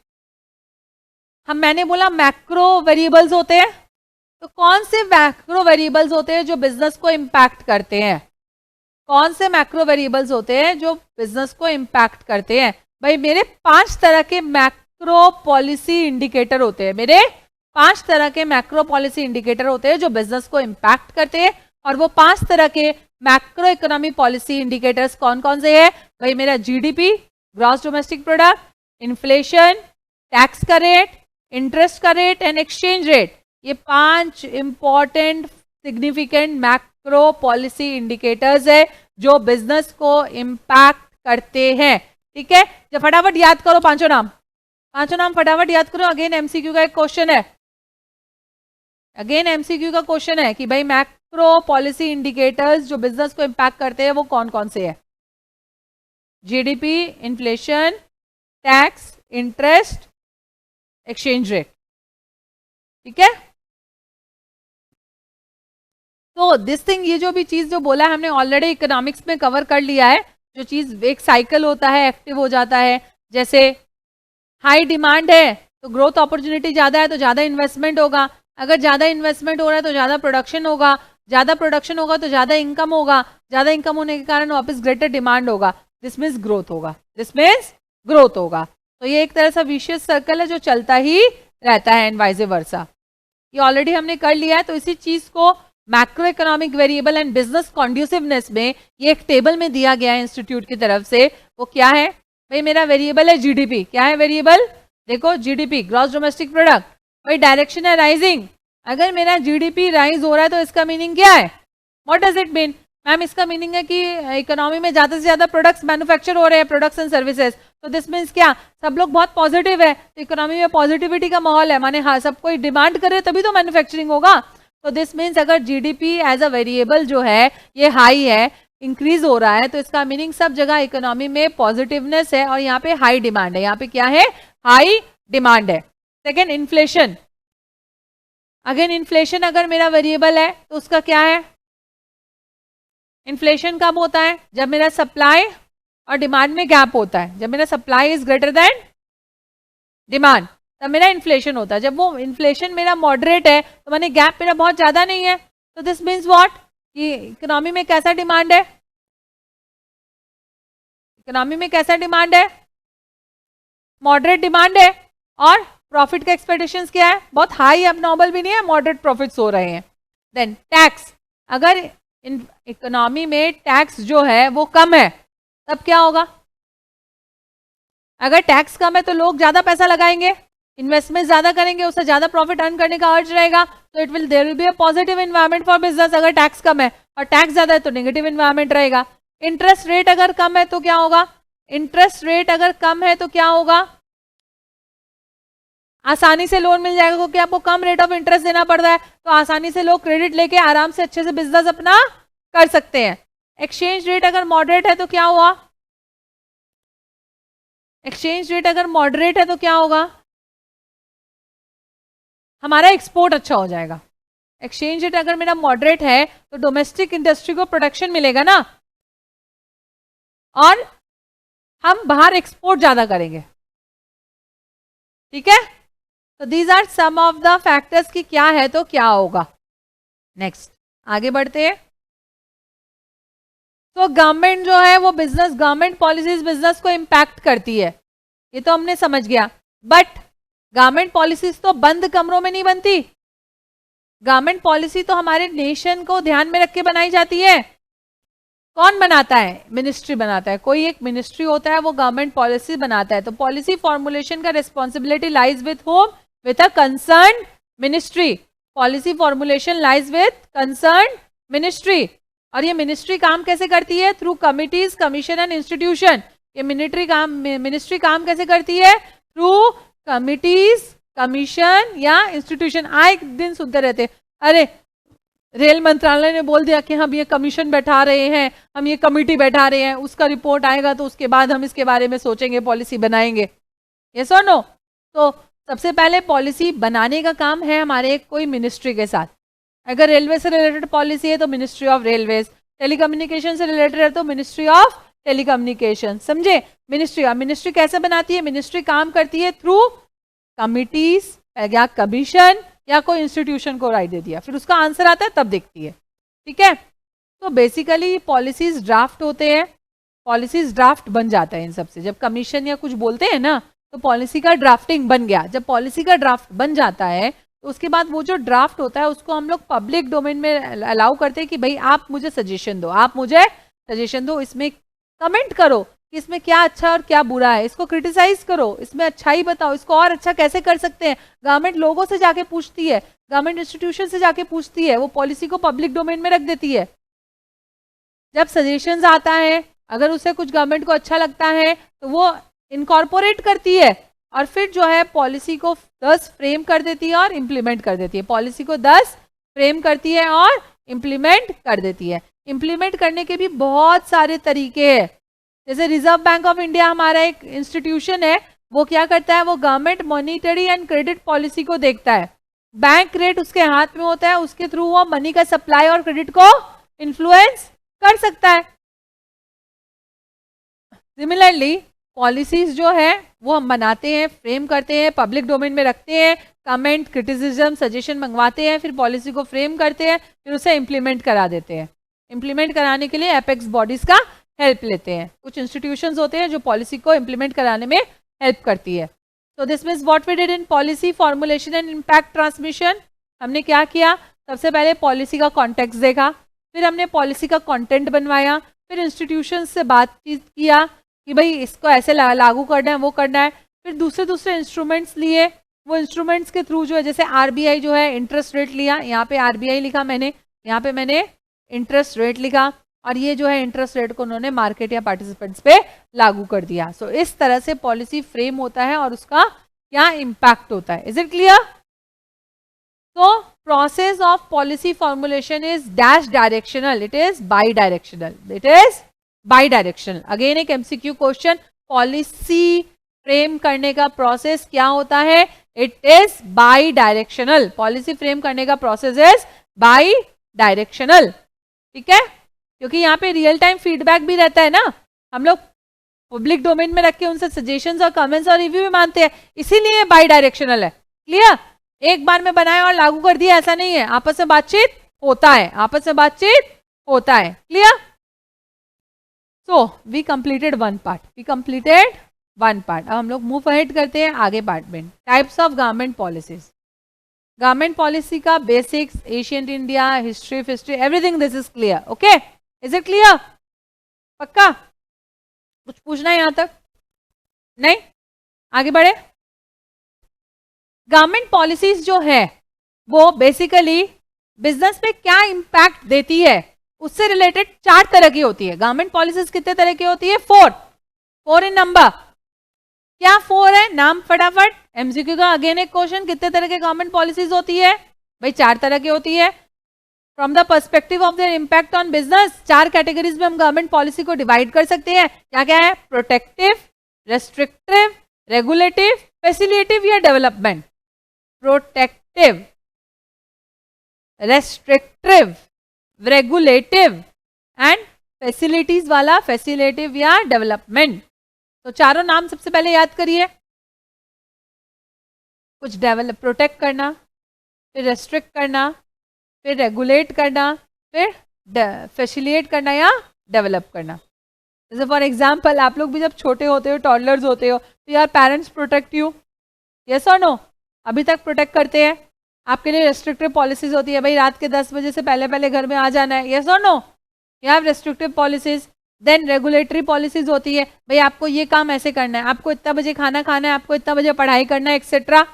मैंने बोला मैक्रो वेरिएबल्स होते हैं, तो कौन से मैक्रो वेरिएबल्स होते हैं जो बिजनेस को इम्पैक्ट करते हैं? कौन से मैक्रो वेरिएबल्स होते हैं जो बिजनेस को इम्पैक्ट करते हैं? भाई मेरे 5 तरह के मैक्रो पॉलिसी इंडिकेटर होते हैं, मेरे 5 तरह के मैक्रो पॉलिसी इंडिकेटर होते हैं जो बिजनेस को इम्पैक्ट करते हैं। और वो 5 तरह के मैक्रो इकोनॉमी पॉलिसी इंडिकेटर्स कौन कौन से हैं? भाई मेरा GDP, gross domestic product, inflation, tax का रेट, इंटरेस्ट का रेट एंड एक्सचेंज रेट। ये 5 important significant macro policy indicators है जो बिजनेस को इम्पैक्ट करते हैं। ठीक है, जब फटाफट याद करो पांचों नाम फटाफट याद करो। अगेन एमसीक्यू का एक क्वेश्चन है, अगेन एमसीक्यू का क्वेश्चन है कि भाई मैक्रो पॉलिसी इंडिकेटर्स जो बिजनेस को इम्पैक्ट करते हैं वो कौन कौन से हैं? GDP, inflation, tax, interest, exchange rate. ठीक है, तो दिस थिंग, ये जो भी चीज जो बोला है हमने ऑलरेडी इकोनॉमिक्स में कवर कर लिया है। जो चीज एक साइकिल होता है, एक्टिव हो जाता है, जैसे हाई डिमांड है तो ग्रोथ अपॉर्चुनिटी ज्यादा है तो ज्यादा इन्वेस्टमेंट होगा, अगर ज्यादा इन्वेस्टमेंट हो रहा है तो ज्यादा प्रोडक्शन होगा, ज्यादा प्रोडक्शन होगा तो ज्यादा इनकम होगा, ज्यादा इनकम होने के कारण वापस ग्रेटर डिमांड होगा, दिस मीन्स ग्रोथ होगा, दिस मीन्स ग्रोथ होगा। तो ये एक तरह से विशियस सर्कल है जो चलता ही रहता है एंड वाइज वर्सा। ये ऑलरेडी हमने कर लिया है। तो इसी चीज को macro economic variable and business conduciveness में ये एक टेबल में दिया गया है इंस्टीट्यूट की तरफ से। वो क्या है भाई? मेरा वेरिएबल है जीडीपी। क्या है वेरिएबल? देखो जीडीपी, ग्रॉस डोमेस्टिक प्रोडक्ट। भाई डायरेक्शन है राइजिंग। अगर मेरा जीडीपी राइज हो रहा है तो इसका मीनिंग क्या है? What does it mean? Ma'am इसका मीनिंग है कि इकोनॉमी में ज्यादा से ज्यादा प्रोडक्ट्स मैन्युफैक्चर हो रहे हैं, प्रोडक्ट्स एंड सर्विसेज। तो दिस मीन्स क्या? सब लोग बहुत पॉजिटिव है, तो इकोनॉमी में पॉजिटिविटी का माहौल है, माने हाँ सब कोई डिमांड करे तभी तो मैन्युफैक्चरिंग होगा। तो दिस मीन्स अगर जीडीपी एज अ वेरिएबल जो है ये हाई है, इंक्रीज हो रहा है, तो इसका मीनिंग सब जगह इकोनॉमी में पॉजिटिवनेस है और यहाँ पे हाई डिमांड है। यहाँ पे क्या है? हाई डिमांड है। Second, inflation. अगेन इन्फ्लेशन अगर मेरा वेरिएबल है तो उसका क्या है? इन्फ्लेशन कब होता है? जब मेरा सप्लाई और डिमांड में गैप होता है। जब मेरा supply is greater than demand तब मेरा इन्फ्लेशन होता है। जब वो इन्फ्लेशन मेरा मॉडरेट है तो माने गैप मेरा बहुत ज्यादा नहीं है, तो दिस मीन्स व्हाट? कि इकोनॉमी में कैसा डिमांड है? इकोनॉमी में कैसा डिमांड है? मॉडरेट डिमांड है। और प्रॉफिट का एक्सपेक्टेशंस क्या है? बहुत हाई एबनॉर्मल भी नहीं है, मॉडरेट प्रॉफिट्स हो रहे हैं। देन टैक्स, अगर इकोनॉमी में टैक्स जो है वो कम है तब क्या होगा? अगर टैक्स कम है तो लोग ज्यादा पैसा लगाएंगे, इन्वेस्टमेंट ज्यादा करेंगे, उससे ज्यादा प्रॉफिट अर्न करने का अर्ज रहेगा, तो there will be a positive environment for business. अगर टैक्स कम है और टैक्स ज्यादा है तो नेगेटिव एनवायरनमेंट रहेगा। इंटरेस्ट रेट अगर कम है तो क्या होगा? इंटरेस्ट रेट अगर कम है तो क्या होगा, आसानी से लोन मिल जाएगा क्योंकि आपको कम रेट ऑफ इंटरेस्ट देना पड़ रहा है, तो आसानी से लोग क्रेडिट लेके आराम से अच्छे से बिजनेस अपना कर सकते हैं। एक्सचेंज रेट अगर मॉडरेट है तो क्या हुआ, एक्सचेंज रेट अगर मॉडरेट है तो क्या होगा, हमारा एक्सपोर्ट अच्छा हो जाएगा। एक्सचेंज रेट अगर मेरा मॉडरेट है तो डोमेस्टिक इंडस्ट्री को प्रोटेक्शन मिलेगा ना, और हम बाहर एक्सपोर्ट ज्यादा करेंगे। ठीक है, तो these are some of the factors कि क्या है तो क्या होगा। नेक्स्ट आगे बढ़ते हैं। तो गवर्नमेंट जो है वो बिजनेस, गवर्नमेंट पॉलिसीज बिजनेस को इम्पैक्ट करती है, ये तो हमने समझ गया। बट गवर्नमेंट पॉलिसीज तो बंद कमरों में नहीं बनती, गवर्नमेंट पॉलिसी तो हमारे नेशन को ध्यान में रख के बनाई जाती है। कौन बनाता है, मिनिस्ट्री बनाता है, कोई एक मिनिस्ट्री होता है वो गवर्नमेंट पॉलिसी बनाता है। तो पॉलिसी फॉर्मुलेशन का responsibility lies with home, with a concern ministry. Policy formulation lies with concern ministry. और ये मिनिस्ट्री काम कैसे करती है, through committees, commission and institution. ये मिनिस्ट्री काम कैसे करती है, थ्रू कमिटीज, कमीशन या इंस्टीट्यूशन। आए दिन सुनते रहते, अरे रेल मंत्रालय ने बोल दिया कि हम ये कमीशन बैठा रहे हैं, हम ये कमिटी बैठा रहे हैं, उसका रिपोर्ट आएगा तो उसके बाद हम इसके बारे में सोचेंगे, पॉलिसी बनाएंगे। यस और नो? तो सबसे पहले पॉलिसी बनाने का काम है हमारे कोई मिनिस्ट्री के साथ। अगर रेलवे से रिलेटेड पॉलिसी है तो मिनिस्ट्री ऑफ रेलवेज, टेलीकम्युनिकेशन से रिलेटेड है तो मिनिस्ट्री ऑफ टेलीकम्युनिकेशन। समझे? मिनिस्ट्री कैसे बनाती है, मिनिस्ट्री काम करती है थ्रू कमिटीज या कमीशन या कोई इंस्टीट्यूशन को राय दे दिया, फिर उसका आंसर आता है तब देखती है। ठीक है, तो बेसिकली पॉलिसीज ड्राफ्ट होते हैं, पॉलिसीज ड्राफ्ट बन जाता है इन सबसे। जब कमीशन या कुछ बोलते हैं ना तो पॉलिसी का ड्राफ्टिंग बन गया। जब पॉलिसी का ड्राफ्ट बन जाता है तो उसके बाद वो जो ड्राफ्ट होता है उसको हम लोग पब्लिक डोमेन में अलाउ करते हैं कि भाई आप मुझे सजेशन दो, आप मुझे सजेशन दो, इसमें कमेंट करो कि इसमें क्या अच्छा और क्या बुरा है, इसको क्रिटिसाइज करो, इसमें अच्छाई बताओ, इसको और अच्छा कैसे कर सकते हैं। गवर्नमेंट लोगों से जाके पूछती है, गवर्नमेंट इंस्टीट्यूशन से जाके पूछती है, वो पॉलिसी को पब्लिक डोमेन में रख देती है। जब सजेशंस आता है, अगर उसे कुछ गवर्नमेंट को अच्छा लगता है तो वो इनकॉर्पोरेट करती है और फिर जो है पॉलिसी को 10 फ्रेम कर देती है और इम्प्लीमेंट कर देती है। पॉलिसी को 10 फ्रेम करती है और इम्प्लीमेंट कर देती है। इम्प्लीमेंट करने के भी बहुत सारे तरीके हैं। जैसे रिजर्व बैंक ऑफ इंडिया हमारा एक इंस्टीट्यूशन है, वो क्या करता है, वो government monetary and credit policy को देखता है। बैंक रेट उसके हाथ में होता है, उसके थ्रू वो मनी का सप्लाई और क्रेडिट को इन्फ्लुएंस कर सकता है। सिमिलरली पॉलिसीज जो है वो हम बनाते हैं, फ्रेम करते हैं, पब्लिक डोमेन में रखते हैं, कमेंट, क्रिटिसिज्म, सजेशन मंगवाते हैं, फिर पॉलिसी को फ्रेम करते हैं, फिर उसे इम्प्लीमेंट करा देते हैं। इम्प्लीमेंट कराने के लिए एपेक्स बॉडीज का हेल्प लेते हैं। कुछ इंस्टीट्यूशंस होते हैं जो पॉलिसी को इम्प्लीमेंट कराने में हेल्प करती है। So this means what we did in policy formulation and impact transmission. हमने क्या किया, सबसे पहले पॉलिसी का कॉन्टेक्स्ट देखा, फिर हमने पॉलिसी का कंटेंट बनवाया, फिर इंस्टीट्यूशन से बातचीत किया कि भाई इसको ऐसे लागू करना है, वो करना है, फिर दूसरे इंस्ट्रूमेंट्स लिए, वो इंस्ट्रूमेंट्स के थ्रू जो है, जैसे आरबीआई जो है इंटरेस्ट रेट लिया, यहाँ पे आरबीआई लिखा मैंने, यहाँ पे मैंने इंटरेस्ट रेट लिखा, और ये जो है इंटरेस्ट रेट को उन्होंने मार्केट या पार्टिसिपेंट्स पे लागू कर दिया। सो इस तरह से पॉलिसी फ्रेम होता है और उसका क्या इम्पैक्ट होता है। Is it clear? तो process of policy formulation is dash directional, it is bi directional, it is bi directional. Again एक एमसीक्यू क्वेश्चन, पॉलिसी फ्रेम करने का प्रोसेस क्या होता है, it is bi directional. Policy frame करने का प्रोसेस इज बाई डायरेक्शनल। ठीक है, क्योंकि यहाँ पे रियल टाइम फीडबैक भी रहता है ना, हम लोग पब्लिक डोमेन में रख के उनसे सजेशंस और कमेंट्स और रिव्यू भी मानते हैं, इसीलिए बाई डायरेक्शनल है। क्लियर? एक बार में बनाया और लागू कर दिया ऐसा नहीं है, आपस में बातचीत होता है, आपस में बातचीत होता है। Clear? So we completed one part, we completed one part. अब हम लोग मूव अहेड करते हैं आगे पार्ट में। Types of government policies, government policy का basics, ancient India, history, everything this is clear. Okay, is it clear? पक्का? कुछ पूछना है यहां तक? नहीं? आगे बढ़े। गवर्नमेंट पॉलिसीज जो है वो बेसिकली बिजनेस पे क्या इंपैक्ट देती है उससे रिलेटेड 4 तरह की होती है। गवर्नमेंट पॉलिसीज कितने तरह की होती है? 4। 4 इन नंबर। क्या 4 है? नाम फटाफट। एमसीक्यू का अगेन एक क्वेश्चन, कितने तरह के गवर्नमेंट पॉलिसीज होती है? भाई 4 तरह की होती है। From the perspective of their impact on business, 4 categories में हम गवर्नमेंट पॉलिसी को डिवाइड कर सकते हैं। क्या क्या है? प्रोटेक्टिव, रेस्ट्रिक्टिव, रेगुलेटिव, फैसिलिटेटिव या development. Protective, restrictive, regulative and facilities वाला फैसिलिटेटिव या डेवलपमेंट। तो चारों नाम सबसे पहले याद करिए। कुछ डेवलप, प्रोटेक्ट करना, फिर रेस्ट्रिक्ट करना, फिर रेगुलेट करना, फिर फैसिलिटेट करना या डेवलप करना। जैसे फॉर एग्जाम्पल आप लोग भी जब छोटे होते हो, टॉडलर्स होते हो, तो यार पेरेंट्स प्रोटेक्ट यू, यस और नो? अभी तक प्रोटेक्ट करते हैं। आपके लिए रेस्ट्रिक्टिव पॉलिसीज होती है, भाई रात के 10 बजे से पहले पहले घर में आ जाना है, यस और no? You have restrictive policies. Then regulatory policies होती है, भाई आपको ये काम ऐसे करना है, आपको इतना बजे खाना खाना है, आपको इतना बजे पढ़ाई करना है, एक्सेट्रा।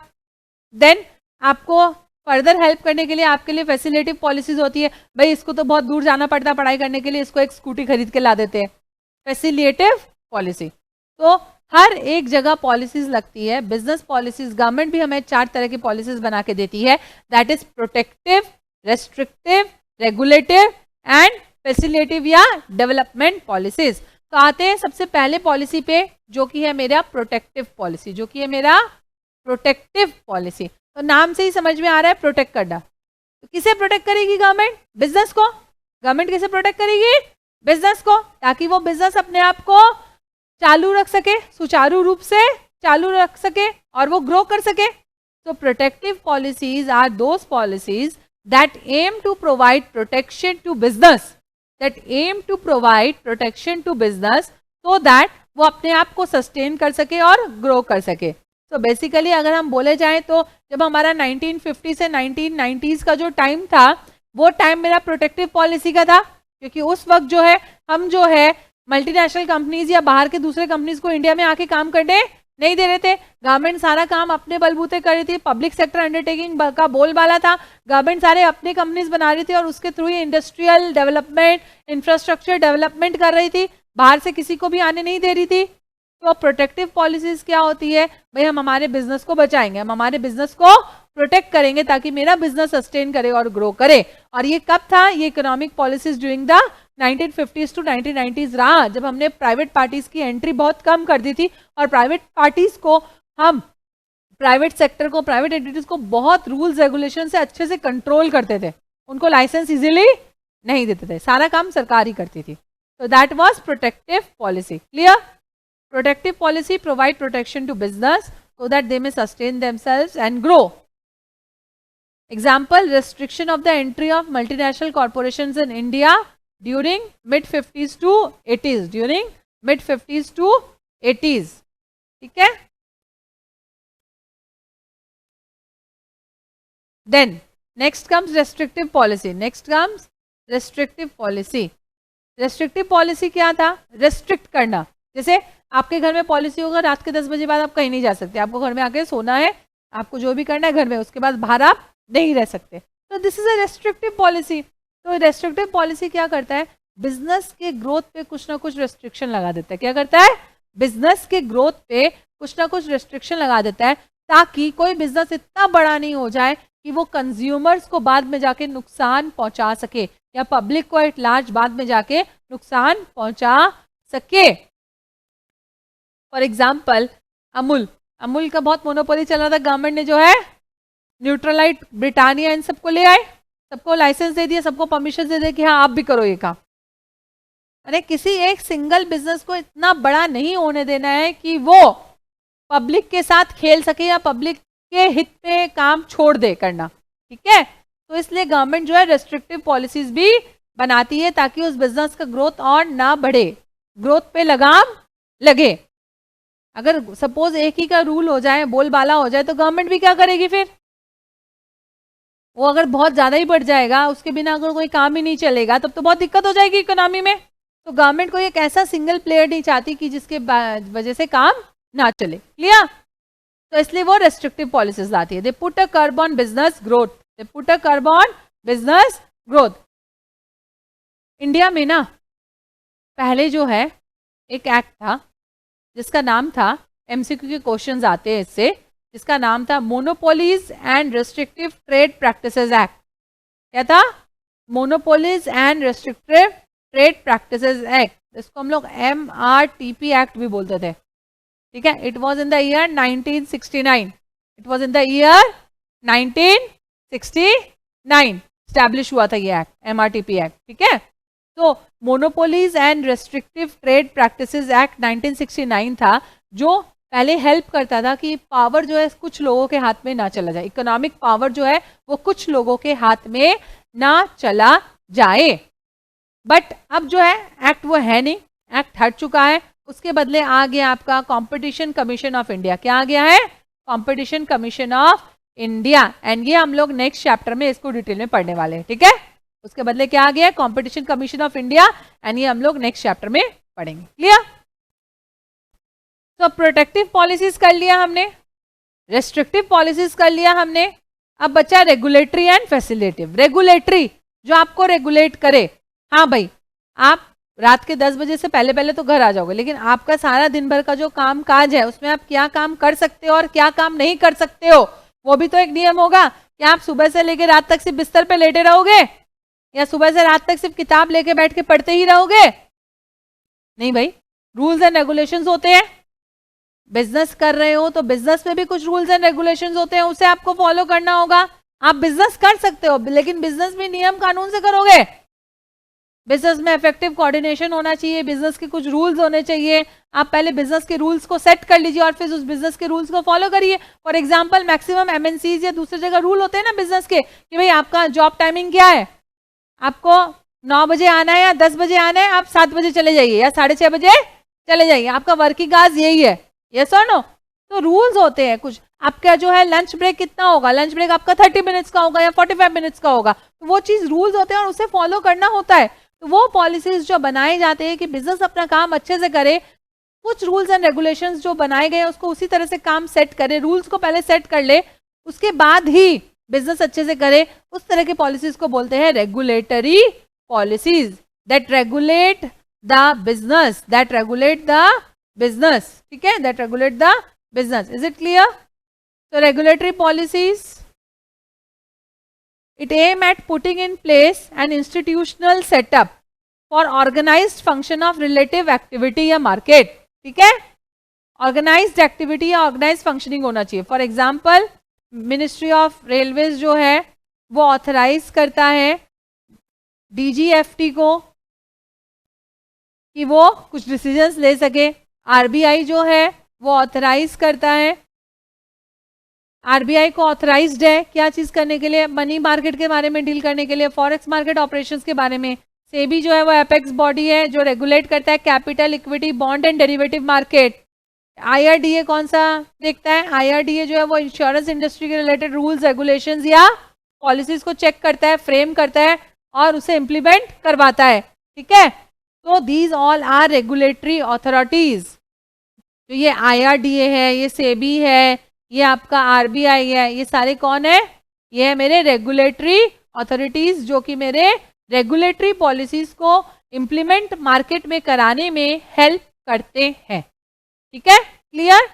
देन आपको फर्दर हेल्प करने के लिए आपके लिए फैसिलिटेटिव पॉलिसीज होती है, भाई इसको तो बहुत दूर जाना पड़ता है पढ़ाई करने के लिए, इसको एक स्कूटी खरीद के ला देते हैं, फैसिलिटेटिव पॉलिसी। तो हर एक जगह पॉलिसीज लगती है। बिजनेस पॉलिसीज, गवर्नमेंट भी हमें 4 तरह की पॉलिसीज बना के देती है, that is protective, restrictive, regulative and facilitative या डेवलपमेंट पॉलिसीज। तो आते हैं सबसे पहले पॉलिसी पे, जो कि है मेरा प्रोटेक्टिव पॉलिसी, जो कि है मेरा प्रोटेक्टिव पॉलिसी। तो नाम से ही समझ में आ रहा है प्रोटेक्ट करना। तो किसे प्रोटेक्ट करेगी गवर्नमेंट? बिजनेस को। गवर्नमेंट किसे प्रोटेक्ट करेगी? बिजनेस को, ताकि वो बिजनेस अपने आप को चालू रख सके, सुचारू रूप से चालू रख सके और वो ग्रो कर सके। तो protective policies are those policies that aim to provide protection to business, that aim to provide protection to business so that वो अपने आप को सस्टेन कर सके और ग्रो कर सके। तो बेसिकली अगर हम बोले जाएं तो जब हमारा 1950 से 1990s का जो टाइम था, वो टाइम मेरा प्रोटेक्टिव पॉलिसी का था, क्योंकि उस वक्त जो है हम जो है मल्टीनेशनल कंपनीज या बाहर के दूसरे कंपनीज को इंडिया में आके काम करने नहीं दे रहे थे। गवर्नमेंट सारा काम अपने बलबूते कर रही थी, पब्लिक सेक्टर अंडरटेकिंग का बोलबाला था, गवर्नमेंट सारे अपने कंपनीज बना रही थी और उसके थ्रू ही इंडस्ट्रियल डेवलपमेंट, इंफ्रास्ट्रक्चर डेवलपमेंट कर रही थी, बाहर से किसी को भी आने नहीं दे रही थी। तो प्रोटेक्टिव पॉलिसीज क्या होती है? भाई हम हमारे बिजनेस को बचाएंगे, हम हमारे बिजनेस को प्रोटेक्ट करेंगे ताकि मेरा बिजनेस सस्टेन करे और ग्रो करे। और ये कब था? ये economic policies during the 1950s to 1990s रहा, जब हमने प्राइवेट पार्टीज की एंट्री बहुत कम कर दी थी और प्राइवेट पार्टीज को हम, प्राइवेट सेक्टर को, प्राइवेट एंटिटीज को बहुत रूल्स रेगुलेशन से अच्छे से कंट्रोल करते थे, उनको लाइसेंस इजीली नहीं देते थे, सारा काम सरकार ही करती थी। तो that was protective policy. Clear? Protective policy provide protection to business so that they may sustain themselves and grow. Example, restriction of the entry of multinational corporations in India during mid-50s to 80s, during mid-50s to 80s. ठीक है? Then next comes restrictive policy. Next comes restrictive policy. Restrictive policy क्या था? Restrict करना। जैसे आपके घर में policy होगा रात के 10 बजे बाद आप कहीं नहीं जा सकते, आपको घर में आके सोना है, आपको जो भी करना है घर में, उसके बाद बाहर आप नहीं रह सकते। तो this is a restrictive policy. तो रेस्ट्रिक्टिव पॉलिसी क्या करता है? बिजनेस के ग्रोथ पे कुछ ना कुछ रेस्ट्रिक्शन लगा देता है। क्या करता है? बिजनेस के ग्रोथ पे कुछ ना कुछ रेस्ट्रिक्शन लगा देता है, ताकि कोई बिजनेस इतना बड़ा नहीं हो जाए कि वो कंज्यूमर्स को बाद में जाके नुकसान पहुंचा सके, या पब्लिक को एट लार्ज बाद में जाके नुकसान पहुंचा सके। फॉर एग्जाम्पल अमूल का बहुत मोनोपोली चल रहा था, गवर्नमेंट ने जो है न्यूट्रलाइट, ब्रिटानिया, इन सबको ले आए, सबको लाइसेंस दे दिया, सबको परमिशन दे दिया कि हाँ आप भी करो ये काम। अरे किसी एक सिंगल बिजनेस को इतना बड़ा नहीं होने देना है कि वो पब्लिक के साथ खेल सके या पब्लिक के हित पे काम छोड़ दे करना। ठीक है? तो इसलिए गवर्नमेंट जो है रेस्ट्रिक्टिव पॉलिसीज भी बनाती है ताकि उस बिजनेस का ग्रोथ और ना बढ़े, ग्रोथ पे लगाम लगे। अगर सपोज एक ही का रूल हो जाए, बोलबाला हो जाए, तो गवर्नमेंट भी क्या करेगी फिर? वो अगर बहुत ज्यादा ही बढ़ जाएगा, उसके बिना अगर कोई काम ही नहीं चलेगा, तब तो बहुत दिक्कत हो जाएगी इकोनॉमी में। तो गवर्नमेंट को एक ऐसा सिंगल प्लेयर नहीं चाहती कि जिसके वजह से काम ना चले। क्लियर? तो इसलिए वो रेस्ट्रिक्टिव पॉलिसीज लाती है। They put a curb on business growth, they put a curb on business growth. India में ना पहले जो है एक एक्ट था, जिसका नाम था, एमसीक्यू के क्वेश्चंस आते हैं इससे, जिसका नाम था monopolies and restrictive trade practices act. क्या था? Monopolies and restrictive trade practices act, इसको हम लोग MRTP एक्ट भी बोलते थे। ठीक है, it was in the year 1969, it was in the year 1969 establish हुआ था ये एक्ट, MRTP एक्ट। ठीक है, तो monopolies and restrictive trade practices act 1969 था, जो पहले हेल्प करता था कि पावर जो है कुछ लोगों के हाथ में ना चला जाए, इकोनॉमिक पावर जो है वो कुछ लोगों के हाथ में ना चला जाए। बट अब जो है एक्ट वो है नहीं, एक्ट हट चुका है, उसके बदले आ गया आपका कॉम्पिटिशन कमीशन ऑफ इंडिया। क्या आ गया है? Competition commission of India. And ये हम लोग नेक्स्ट चैप्टर में इसको डिटेल में पढ़ने वाले हैं। ठीक है, उसके बदले क्या आ गया? Competition commission of India, and ये हम लोग नेक्स्ट चैप्टर में पढ़ेंगे। क्लियर? तो प्रोटेक्टिव पॉलिसीज कर लिया हमने, रेस्ट्रिक्टिव पॉलिसीज कर लिया हमने, अब बचा रेगुलेटरी एंड फैसिलिटेटिव। रेगुलेटरी जो आपको रेगुलेट करे, हाँ भाई आप रात के 10 बजे से पहले पहले तो घर आ जाओगे, लेकिन आपका सारा दिन भर का जो काम काज है उसमें आप क्या काम कर सकते हो और क्या काम नहीं कर सकते हो, वो भी तो एक नियम होगा। क्या आप सुबह से लेकर रात तक सिर्फ बिस्तर पे लेटे रहोगे, या सुबह से रात तक सिर्फ किताब लेके बैठ के पढ़ते ही रहोगे? नहीं भाई, रूल्स एंड रेगुलेशंस होते हैं। बिजनेस कर रहे हो तो बिजनेस में भी कुछ रूल्स एंड रेगुलेशंस होते हैं, उसे आपको फॉलो करना होगा। आप बिजनेस कर सकते हो, लेकिन बिजनेस में नियम कानून से करोगे। बिजनेस में इफेक्टिव कोऑर्डिनेशन होना चाहिए, बिजनेस के कुछ रूल्स होने चाहिए। आप पहले बिजनेस के रूल्स को सेट कर लीजिए और फिर उस बिजनेस के रूल्स को फॉलो करिए। फॉर एग्जांपल मैक्सिमम MNCs या दूसरी जगह रूल होते हैं ना बिजनेस के, कि भाई आपका जॉब टाइमिंग क्या है, आपको 9 बजे आना है या 10 बजे आना है, आप 7 बजे चले जाइए या 6:30 बजे चले जाइए, आपका वर्किंग आवर्स यही है। यस और नो? तो रूल्स होते हैं कुछ। आपका जो है लंच ब्रेक कितना होगा, लंच ब्रेक आपका 30 मिनट्स का होगा या 45 मिनट्स का होगा, तो वो चीज रूल्स होते हैं और उसे फॉलो करना होता है। तो वो पॉलिसीज जो बनाए जाते हैं कि बिजनेस अपना काम अच्छे से करे, कुछ रूल्स एंड रेगुलेशंस जो बनाए गए उसको उसी तरह से काम सेट करे, रूल्स को पहले सेट कर ले, उसके बाद ही बिजनेस अच्छे से करे, उस तरह की पॉलिसीज को बोलते हैं regulatory policies that regulate the business, that regulate the business. ठीक है, that regulate the business. Is it clear? तो regulatory policies it aim at putting in place an institutional setup for organized function of relative activity या market। ठीक है, organized activity या organized functioning होना चाहिए। For example ministry of railways जो है वो ऑथराइज करता है DGFT को कि वो कुछ डिसीजंस ले सके। RBI जो है वो ऑथराइज करता है, RBI को ऑथराइज्ड है क्या चीज करने के लिए? मनी मार्केट के बारे में डील करने के लिए, फॉरेक्स मार्केट ऑपरेशंस के बारे में। सेबी जो है वो एपेक्स बॉडी है जो रेगुलेट करता है capital, equity, bond and derivative market. IRDA कौन सा देखता है? IRDA जो है वो इंश्योरेंस इंडस्ट्री के रिलेटेड रूल्स, रेगुलेशंस या पॉलिसीज को चेक करता है, फ्रेम करता है और उसे इम्प्लीमेंट करवाता है। ठीक है, तो these all are regulatory authorities. तो ये IRDA है, ये सेबी है, ये आपका RBI है, ये सारे कौन है? ये है मेरे रेगुलेटरी ऑथोरिटीज जो कि मेरे रेगुलेटरी पॉलिसीज को इम्प्लीमेंट मार्केट में कराने में हेल्प करते हैं। ठीक है, क्लियर?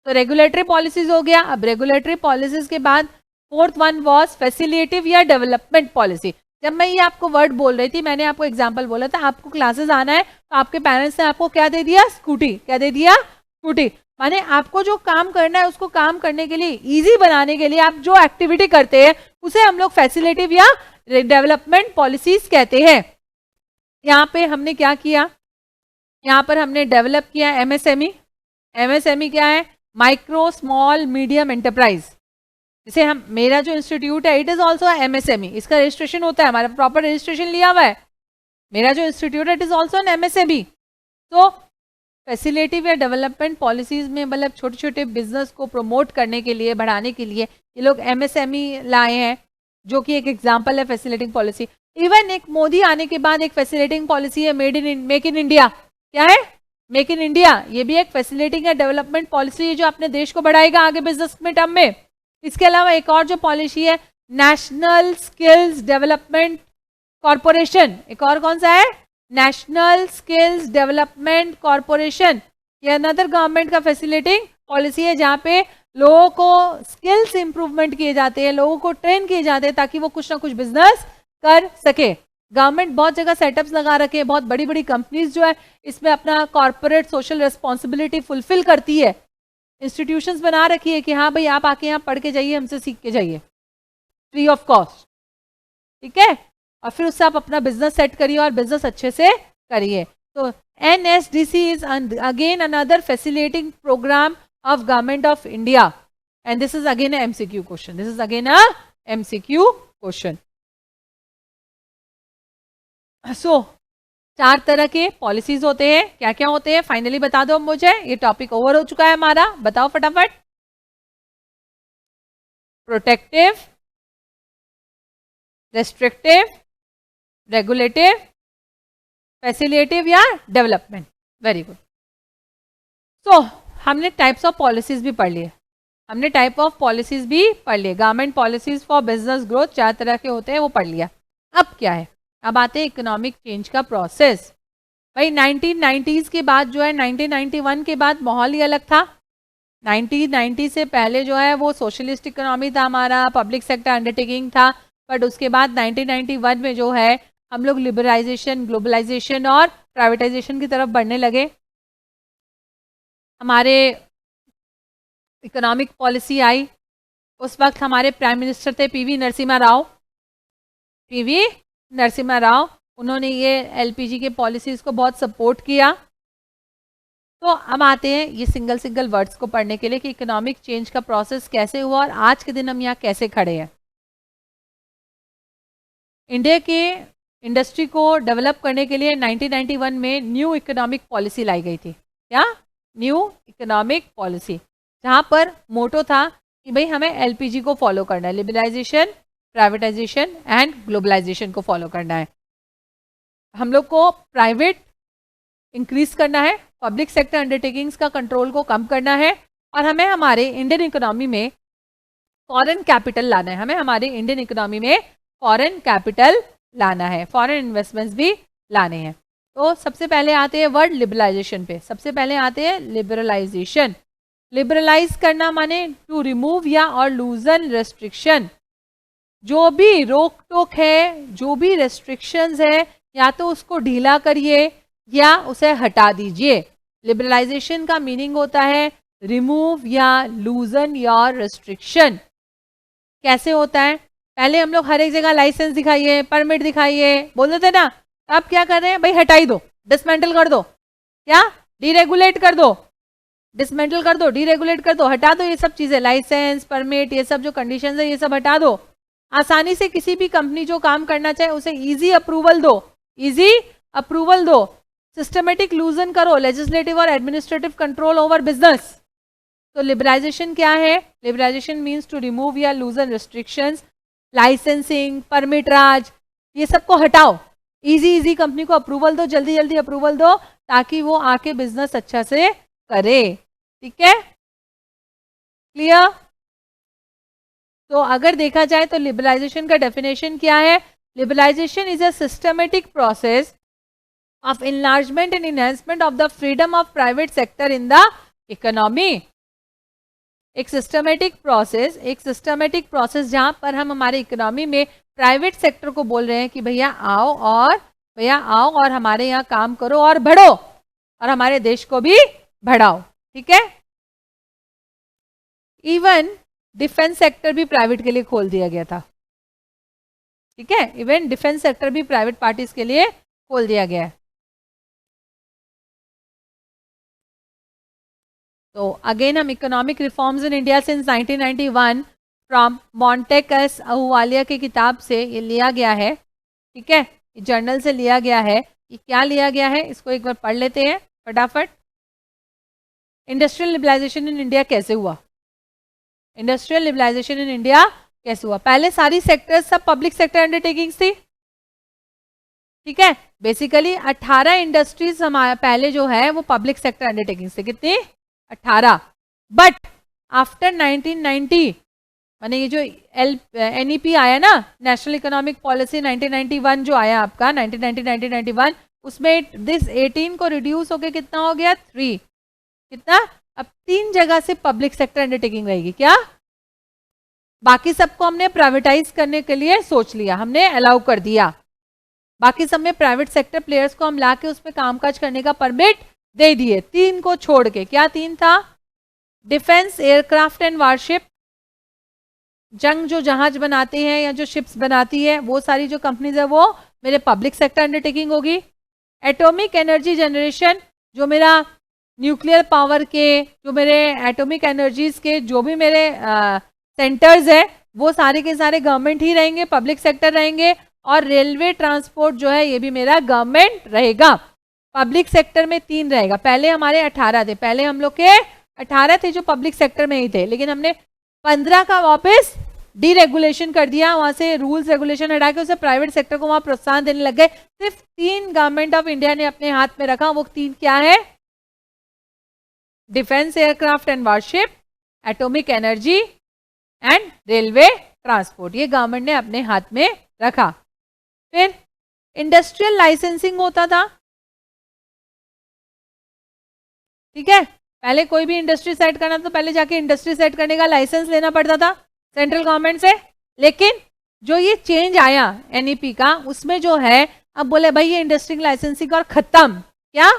तो रेगुलेटरी पॉलिसीज हो गया। अब रेगुलेटरी पॉलिसीज के बाद फोर्थ वन वाज फैसिलिटेटिव या डेवलपमेंट पॉलिसी। जब मैं ये आपको वर्ड बोल रही थी, मैंने आपको एग्जांपल बोला था, आपको क्लासेस आना है तो आपके पेरेंट्स ने आपको क्या दे दिया? स्कूटी। क्या दे दिया? स्कूटी। माने आपको जो काम करना है उसको काम करने के लिए, इजी बनाने के लिए आप जो एक्टिविटी करते हैं उसे हम लोग फैसिलिटेटिव या डेवलपमेंट पॉलिसीज कहते हैं। यहाँ पे हमने क्या किया? यहाँ पर हमने डेवलप किया MSME। MSME क्या है? Micro small medium enterprise. जैसे हम, मेरा जो इंस्टीट्यूट है इट इज ऑल्सो MSME, इसका रजिस्ट्रेशन होता है, हमारा प्रॉपर रजिस्ट्रेशन लिया हुआ है। मेरा जो इंस्टीट्यूट है it is also an MSME। तो फैसिलिटेटिव या डेवलपमेंट पॉलिसीज में मतलब छोटे छोटे बिजनेस को प्रमोट करने के लिए, बढ़ाने के लिए ये लोग MSME लाए हैं, जो कि एक एग्जांपल है फैसिलिटेटिंग पॉलिसी। इवन एक मोदी आने के बाद एक फैसिलिटेटिंग पॉलिसी है मेक इन इंडिया। क्या है? Make in India. ये भी एक फैसिलिटेटिंग या डेवलपमेंट पॉलिसी है जो अपने देश को बढ़ाएगा आगे बिजनेस में टर्म में। इसके अलावा एक और जो पॉलिसी है नेशनल स्किल्स डेवलपमेंट कॉरपोरेशन। एक और कौन सा है? National skills development corporation. ये अनदर गवर्नमेंट का फैसिलिटेटिंग पॉलिसी है जहाँ पे लोगों को स्किल्स इंप्रूवमेंट किए जाते हैं, लोगों को ट्रेन किए जाते हैं ताकि वो कुछ ना कुछ बिजनेस कर सके। गवर्नमेंट बहुत जगह सेटअप्स लगा रखे हैं, बहुत बड़ी बड़ी कंपनीज जो है इसमें अपना कॉर्पोरेट सोशल रिस्पॉन्सिबिलिटी फुलफिल करती है। इंस्टीट्यूशंस बना रखी है कि हाँ भाई आप आके यहाँ पढ़ के जाइए, हमसे सीख के जाइए फ्री ऑफ कॉस्ट, ठीक है, और फिर उससे आप अपना बिजनेस सेट करिए और बिजनेस अच्छे से करिए। तो NSDC is again another facilitating program of Government of India, and this is again a MCQ question. This is again a MCQ question. So 4 तरह के पॉलिसीज होते हैं, क्या क्या होते हैं फाइनली बता दो मुझे, ये टॉपिक ओवर हो चुका है हमारा, बताओ फटाफट। प्रोटेक्टिव, रेस्ट्रिक्टिव, रेगुलेटिव, फैसिलिटेटिव या डेवलपमेंट। Very good. सो हमने टाइप्स ऑफ पॉलिसीज भी पढ़ लिए, हमने टाइप ऑफ पॉलिसीज भी पढ़ लिए। Government policies for business growth 4 तरह के होते हैं, वो पढ़ लिया। अब क्या है, अब आते हैं इकोनॉमिक चेंज का प्रोसेस। भाई 1990s के बाद जो है, 1991 के बाद माहौल ही अलग था। 1990 से पहले जो है वो सोशलिस्ट इकोनॉमी था हमारा, पब्लिक सेक्टर अंडरटेकिंग था, बट उसके बाद 1991 में जो है हम लोग लिबरलाइजेशन, ग्लोबलाइजेशन और प्राइवेटाइजेशन की तरफ बढ़ने लगे। हमारे इकोनॉमिक पॉलिसी आई, उस वक्त हमारे प्राइम मिनिस्टर थे PV नरसिम्हा राव। PV नरसिम्हा राव, उन्होंने ये LPG के पॉलिसीज को बहुत सपोर्ट किया। तो अब आते हैं ये सिंगल सिंगल वर्ड्स को पढ़ने के लिए कि इकोनॉमिक चेंज का प्रोसेस कैसे हुआ और आज के दिन हम यहाँ कैसे खड़े हैं। इंडिया के इंडस्ट्री को डेवलप करने के लिए 1991 में न्यू इकोनॉमिक पॉलिसी लाई गई थी। क्या? न्यू इकोनॉमिक पॉलिसी, जहाँ पर मोटो था कि भाई हमें LPG को फॉलो करना है, लिबरलाइजेशन, प्राइवेटाइजेशन एंड ग्लोबलाइजेशन को फॉलो करना है। हम लोग को प्राइवेट इंक्रीज करना है, पब्लिक सेक्टर अंडरटेकिंग्स का कंट्रोल को कम करना है, और हमें हमारे इंडियन इकोनॉमी में फॉरेन कैपिटल लाना है। हमें हमारे इंडियन इकोनॉमी में फॉरेन कैपिटल लाना है, फॉरेन इन्वेस्टमेंट्स भी लाने हैं। तो सबसे पहले आते हैं वर्ड लिबरलाइजेशन पे। सबसे पहले आते हैं लिबरलाइजेशन। लिबरलाइज करना माने टू रिमूव या और लूजन रेस्ट्रिक्शन। जो भी रोक टोक है, जो भी रेस्ट्रिक्शंस है, या तो उसको ढीला करिए या उसे हटा दीजिए। लिबरलाइजेशन का मीनिंग होता है रिमूव या लूजन योर रेस्ट्रिक्शन। कैसे होता है? पहले हम लोग हर एक जगह लाइसेंस दिखाइए, परमिट दिखाइए बोलते थे ना, अब क्या कर रहे हैं भाई, हटाई दो, डिसमेंटल कर दो, क्या डीरेगुलेट कर दो, डिसमेंटल कर दो, डीरेगुलेट कर दो, हटा दो ये सब चीजें, लाइसेंस, परमिट, ये सब जो कंडीशंस है ये सब हटा दो। आसानी से किसी भी कंपनी जो काम करना चाहे उसे इजी अप्रूवल दो, इजी अप्रूवल दो। सिस्टमेटिक लूजन करो, लेजिस्लेटिव और एडमिनिस्ट्रेटिव कंट्रोल ओवर बिजनेस। तो लिबरलाइजेशन क्या है? लिबरलाइजेशन मीन्स टू रिमूव या लूजन रिस्ट्रिक्शंस, लाइसेंसिंग, परमिट राज, ये सबको हटाओ, इजी इजी कंपनी को अप्रूवल दो, जल्दी जल्दी अप्रूवल दो ताकि वो आके बिजनेस अच्छा से करे। ठीक है, क्लियर? तो अगर देखा जाए तो लिबरलाइजेशन का डेफिनेशन क्या है? Liberalisation is a systematic process of enlargement and enhancement of the freedom of private sector in the economy। एक सिस्टमेटिक प्रोसेस जहां पर हम हमारे इकोनॉमी में प्राइवेट सेक्टर को बोल रहे हैं कि भैया आओ और हमारे यहाँ काम करो और बढ़ो और हमारे देश को भी बढ़ाओ। ठीक है, इवन डिफेंस सेक्टर भी प्राइवेट के लिए खोल दिया गया था। ठीक है, इवन डिफेंस सेक्टर भी प्राइवेट पार्टीज के लिए खोल दिया गया है। तो अगेन हम economic reforms in India since 1991 from Montek Ahluwalia की किताब से ये लिया गया है। ठीक है, जर्नल से लिया गया है। ये क्या लिया गया है इसको एक बार पढ़ लेते हैं फटाफट। इंडस्ट्रियल लिबरलाइजेशन इन इंडिया कैसे हुआ? इंडस्ट्रियल लिबरलाइजेशन इन इंडिया कैसे हुआ? पहले सारी सेक्टर्स सब पब्लिक सेक्टर अंडरटेकिंग्स थी। ठीक है, बेसिकली 18 इंडस्ट्रीज हमारे पहले जो है वो पब्लिक सेक्टर अंडरटेकिंग्स थे। कितनी? 18। बट आफ्टर 1990 माने ये जो NEP आया ना, नेशनल इकोनॉमिक पॉलिसी 1991 जो आया आपका 1991, उसमें दिस 18 को रिड्यूस होके कितना हो गया? 3। कितना? अब 3 जगह से पब्लिक सेक्टर अंडरटेकिंग रहेगी। क्या? बाकी सबको हमने प्राइवेटाइज करने के लिए सोच लिया, हमने अलाउ कर दिया, बाकी सब में प्राइवेट सेक्टर प्लेयर्स को हम लाके उसमें कामकाज करने का परमिट दे दिए, 3 को छोड़ के। क्या 3 था? डिफेंस, एयरक्राफ्ट एंड वारशिप, जंग जो जहाज बनाते हैं या जो शिप्स बनाती है वो सारी जो कंपनीज है वो मेरे पब्लिक सेक्टर अंडरटेकिंग होगी। एटॉमिक एनर्जी जनरेशन, जो मेरा न्यूक्लियर पावर के, जो मेरे एटॉमिक एनर्जीज के जो भी मेरे सेंटर्स है वो सारे के सारे गवर्नमेंट ही रहेंगे, पब्लिक सेक्टर रहेंगे। और रेलवे ट्रांसपोर्ट जो है ये भी मेरा गवर्नमेंट रहेगा। पब्लिक सेक्टर में 3 रहेगा, पहले हमारे 18 थे, पहले हम लोग के 18 थे जो पब्लिक सेक्टर में ही थे, लेकिन हमने 15 का वापस डीरेगुलेशन कर दिया, वहां से रूल्स रेगुलेशन हटा के उसे प्राइवेट सेक्टर को वहां प्रोत्साहन देने लग गए। सिर्फ 3 गवर्नमेंट ऑफ इंडिया ने अपने हाथ में रखा, वो 3 क्या है? Defence, aircraft and warship, atomic energy and railway transport, ये गवर्नमेंट ने अपने हाथ में रखा। फिर इंडस्ट्रियल लाइसेंसिंग होता था, ठीक है, पहले कोई भी इंडस्ट्री सेट करना तो पहले जाके इंडस्ट्री सेट करने का लाइसेंस लेना पड़ता था सेंट्रल गवर्नमेंट से। लेकिन जो ये चेंज आया एनईपी का, उसमें जो है अब बोले भाई ये इंडस्ट्रियल लाइसेंसिंग और खत्म। क्या?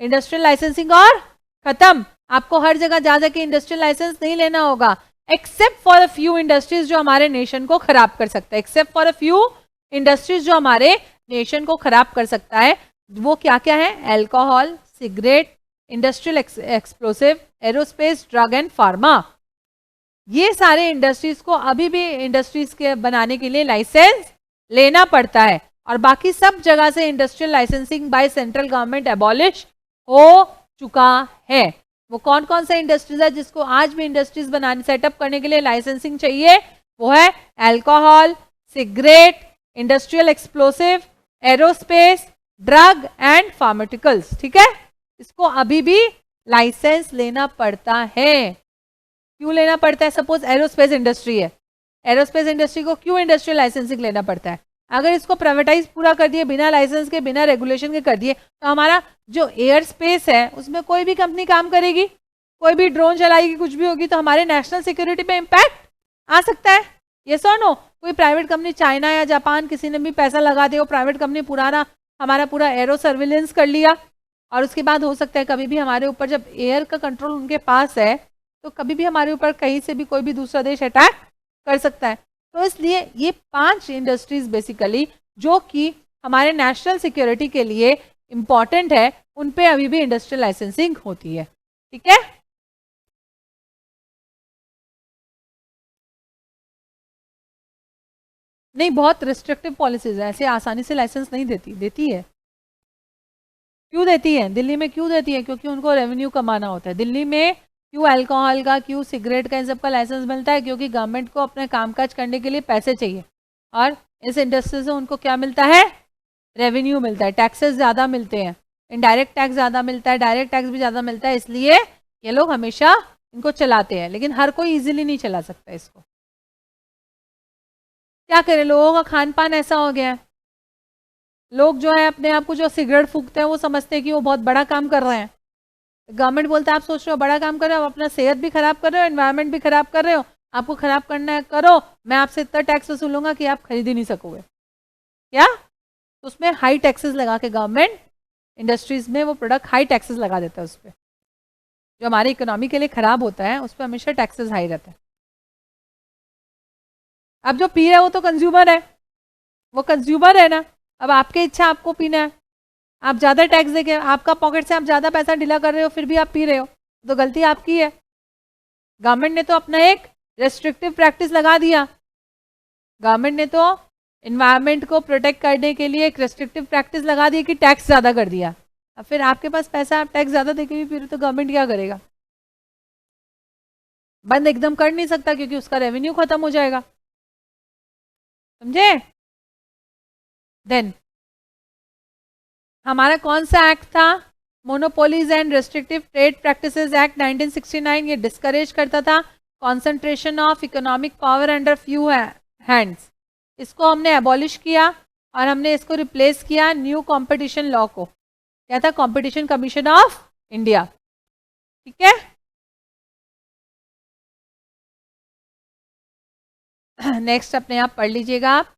इंडस्ट्रियल लाइसेंसिंग और खत्म, आपको हर जगह जा जाके इंडस्ट्रियल लाइसेंस नहीं लेना होगा, except for a few industries जो हमारे नेशन को खराब कर सकता है, except for a few industries जो हमारे नेशन को खराब कर सकता है। वो क्या क्या है? Alcohol, cigarette, industrial explosive, aerospace, drug and pharma. ये सारे इंडस्ट्रीज को अभी भी इंडस्ट्रीज के बनाने के लिए लाइसेंस लेना पड़ता है, और बाकी सब जगह से industrial licensing by central government abolish हो चुका है। वो कौन कौन सा इंडस्ट्रीज है जिसको आज भी इंडस्ट्रीज बनाने सेटअप करने के लिए लाइसेंसिंग चाहिए? वो है alcohol, cigarette, industrial explosive, aerospace, drug and pharmaceuticals. ठीक है, इसको अभी भी लाइसेंस लेना पड़ता है। क्यों लेना पड़ता है? सपोज एरोस्पेस इंडस्ट्री है, एरोस्पेस इंडस्ट्री को क्यों इंडस्ट्रियल लाइसेंसिंग लेना पड़ता है? अगर इसको प्राइवेटाइज पूरा कर दिए, बिना लाइसेंस के, बिना रेगुलेशन के कर दिए, तो हमारा जो एयर स्पेस है उसमें कोई भी कंपनी काम करेगी, कोई भी ड्रोन चलाएगी, कुछ भी होगी, तो हमारे नेशनल सिक्योरिटी पे इम्पैक्ट आ सकता है। यस और नो? कोई प्राइवेट कंपनी, चाइना या जापान, किसी ने भी पैसा लगा दिया, वो प्राइवेट कंपनी पुराना हमारा पूरा एरो सर्विलेंस कर लिया, और उसके बाद हो सकता है कभी भी हमारे ऊपर, जब एयर का कंट्रोल उनके पास है, तो कभी भी हमारे ऊपर कहीं से भी कोई भी दूसरा देश अटैक कर सकता है। तो इसलिए ये 5 इंडस्ट्रीज बेसिकली जो कि हमारे नेशनल सिक्योरिटी के लिए इंपॉर्टेंट है, उन पे अभी भी इंडस्ट्रियल लाइसेंसिंग होती है। ठीक है, नहीं, बहुत रिस्ट्रिक्टिव पॉलिसीज है, ऐसे आसानी से लाइसेंस नहीं देती। देती है। क्यों देती है? दिल्ली में क्यों देती है? क्योंकि उनको रेवेन्यू कमाना होता है। दिल्ली में क्यों अल्कोहल का, क्यों सिगरेट का, इन सब का लाइसेंस मिलता है? क्योंकि गवर्नमेंट को अपने कामकाज करने के लिए पैसे चाहिए, और इस इंडस्ट्री से उनको क्या मिलता है? रेवेन्यू मिलता है, टैक्सेस ज़्यादा मिलते हैं, इनडायरेक्ट टैक्स ज़्यादा मिलता है, डायरेक्ट टैक्स भी ज़्यादा मिलता है, इसलिए ये लोग हमेशा इनको चलाते हैं। लेकिन हर कोई ईजिली नहीं चला सकता इसको। क्या करें, लोगों का खान पान ऐसा हो गया है, लोग जो है अपने आप को जो सिगरेट फूकते हैं वो समझते हैं कि वो बहुत बड़ा काम कर रहे हैं। गवर्नमेंट बोलता है आप सोच रहे हो बड़ा काम कर रहे हो, अपना सेहत भी खराब कर रहे हो, एनवायरनमेंट भी खराब कर रहे हो, आपको खराब करना है करो, मैं आपसे इतना टैक्स वसूलूंगा कि आप खरीद ही नहीं सकोगे। क्या? तो उसमें हाई टैक्सेस लगा के गवर्नमेंट इंडस्ट्रीज में वो प्रोडक्ट हाई टैक्सेस लगा देता है उस पर, जो हमारी इकोनॉमी के लिए खराब होता है उस पर हमेशा टैक्सेस हाई रहता है। अब जो पी रहा है वो तो कंज्यूमर है, वो कंज्यूमर है ना। अब आपकी इच्छा, आपको पीना है, आप ज़्यादा टैक्स देके, आपका पॉकेट से आप ज़्यादा पैसा ढीला कर रहे हो, फिर भी आप पी रहे हो, तो गलती आपकी है। गवर्नमेंट ने तो अपना एक रेस्ट्रिक्टिव प्रैक्टिस लगा दिया, गवर्नमेंट ने तो इन्वायरमेंट को प्रोटेक्ट करने के लिए एक रेस्ट्रिक्टिव प्रैक्टिस लगा दी कि टैक्स ज़्यादा कर दिया। अब फिर आपके पास पैसा, आप टैक्स ज़्यादा देके भी फिर तो गवर्नमेंट क्या करेगा? बंद एकदम कर नहीं सकता क्योंकि उसका रेवेन्यू खत्म हो जाएगा। समझे? देन हमारा कौन सा एक्ट था? Monopolies and restrictive trade practices act 1969। ये डिस्करेज करता था concentration of economic power under few hands. इसको हमने एबॉलिश किया और हमने इसको रिप्लेस किया न्यू कंपटीशन लॉ को। क्या था? Competition commission of India. ठीक है। नेक्स्ट अपने आप पढ़ लीजिएगा आप।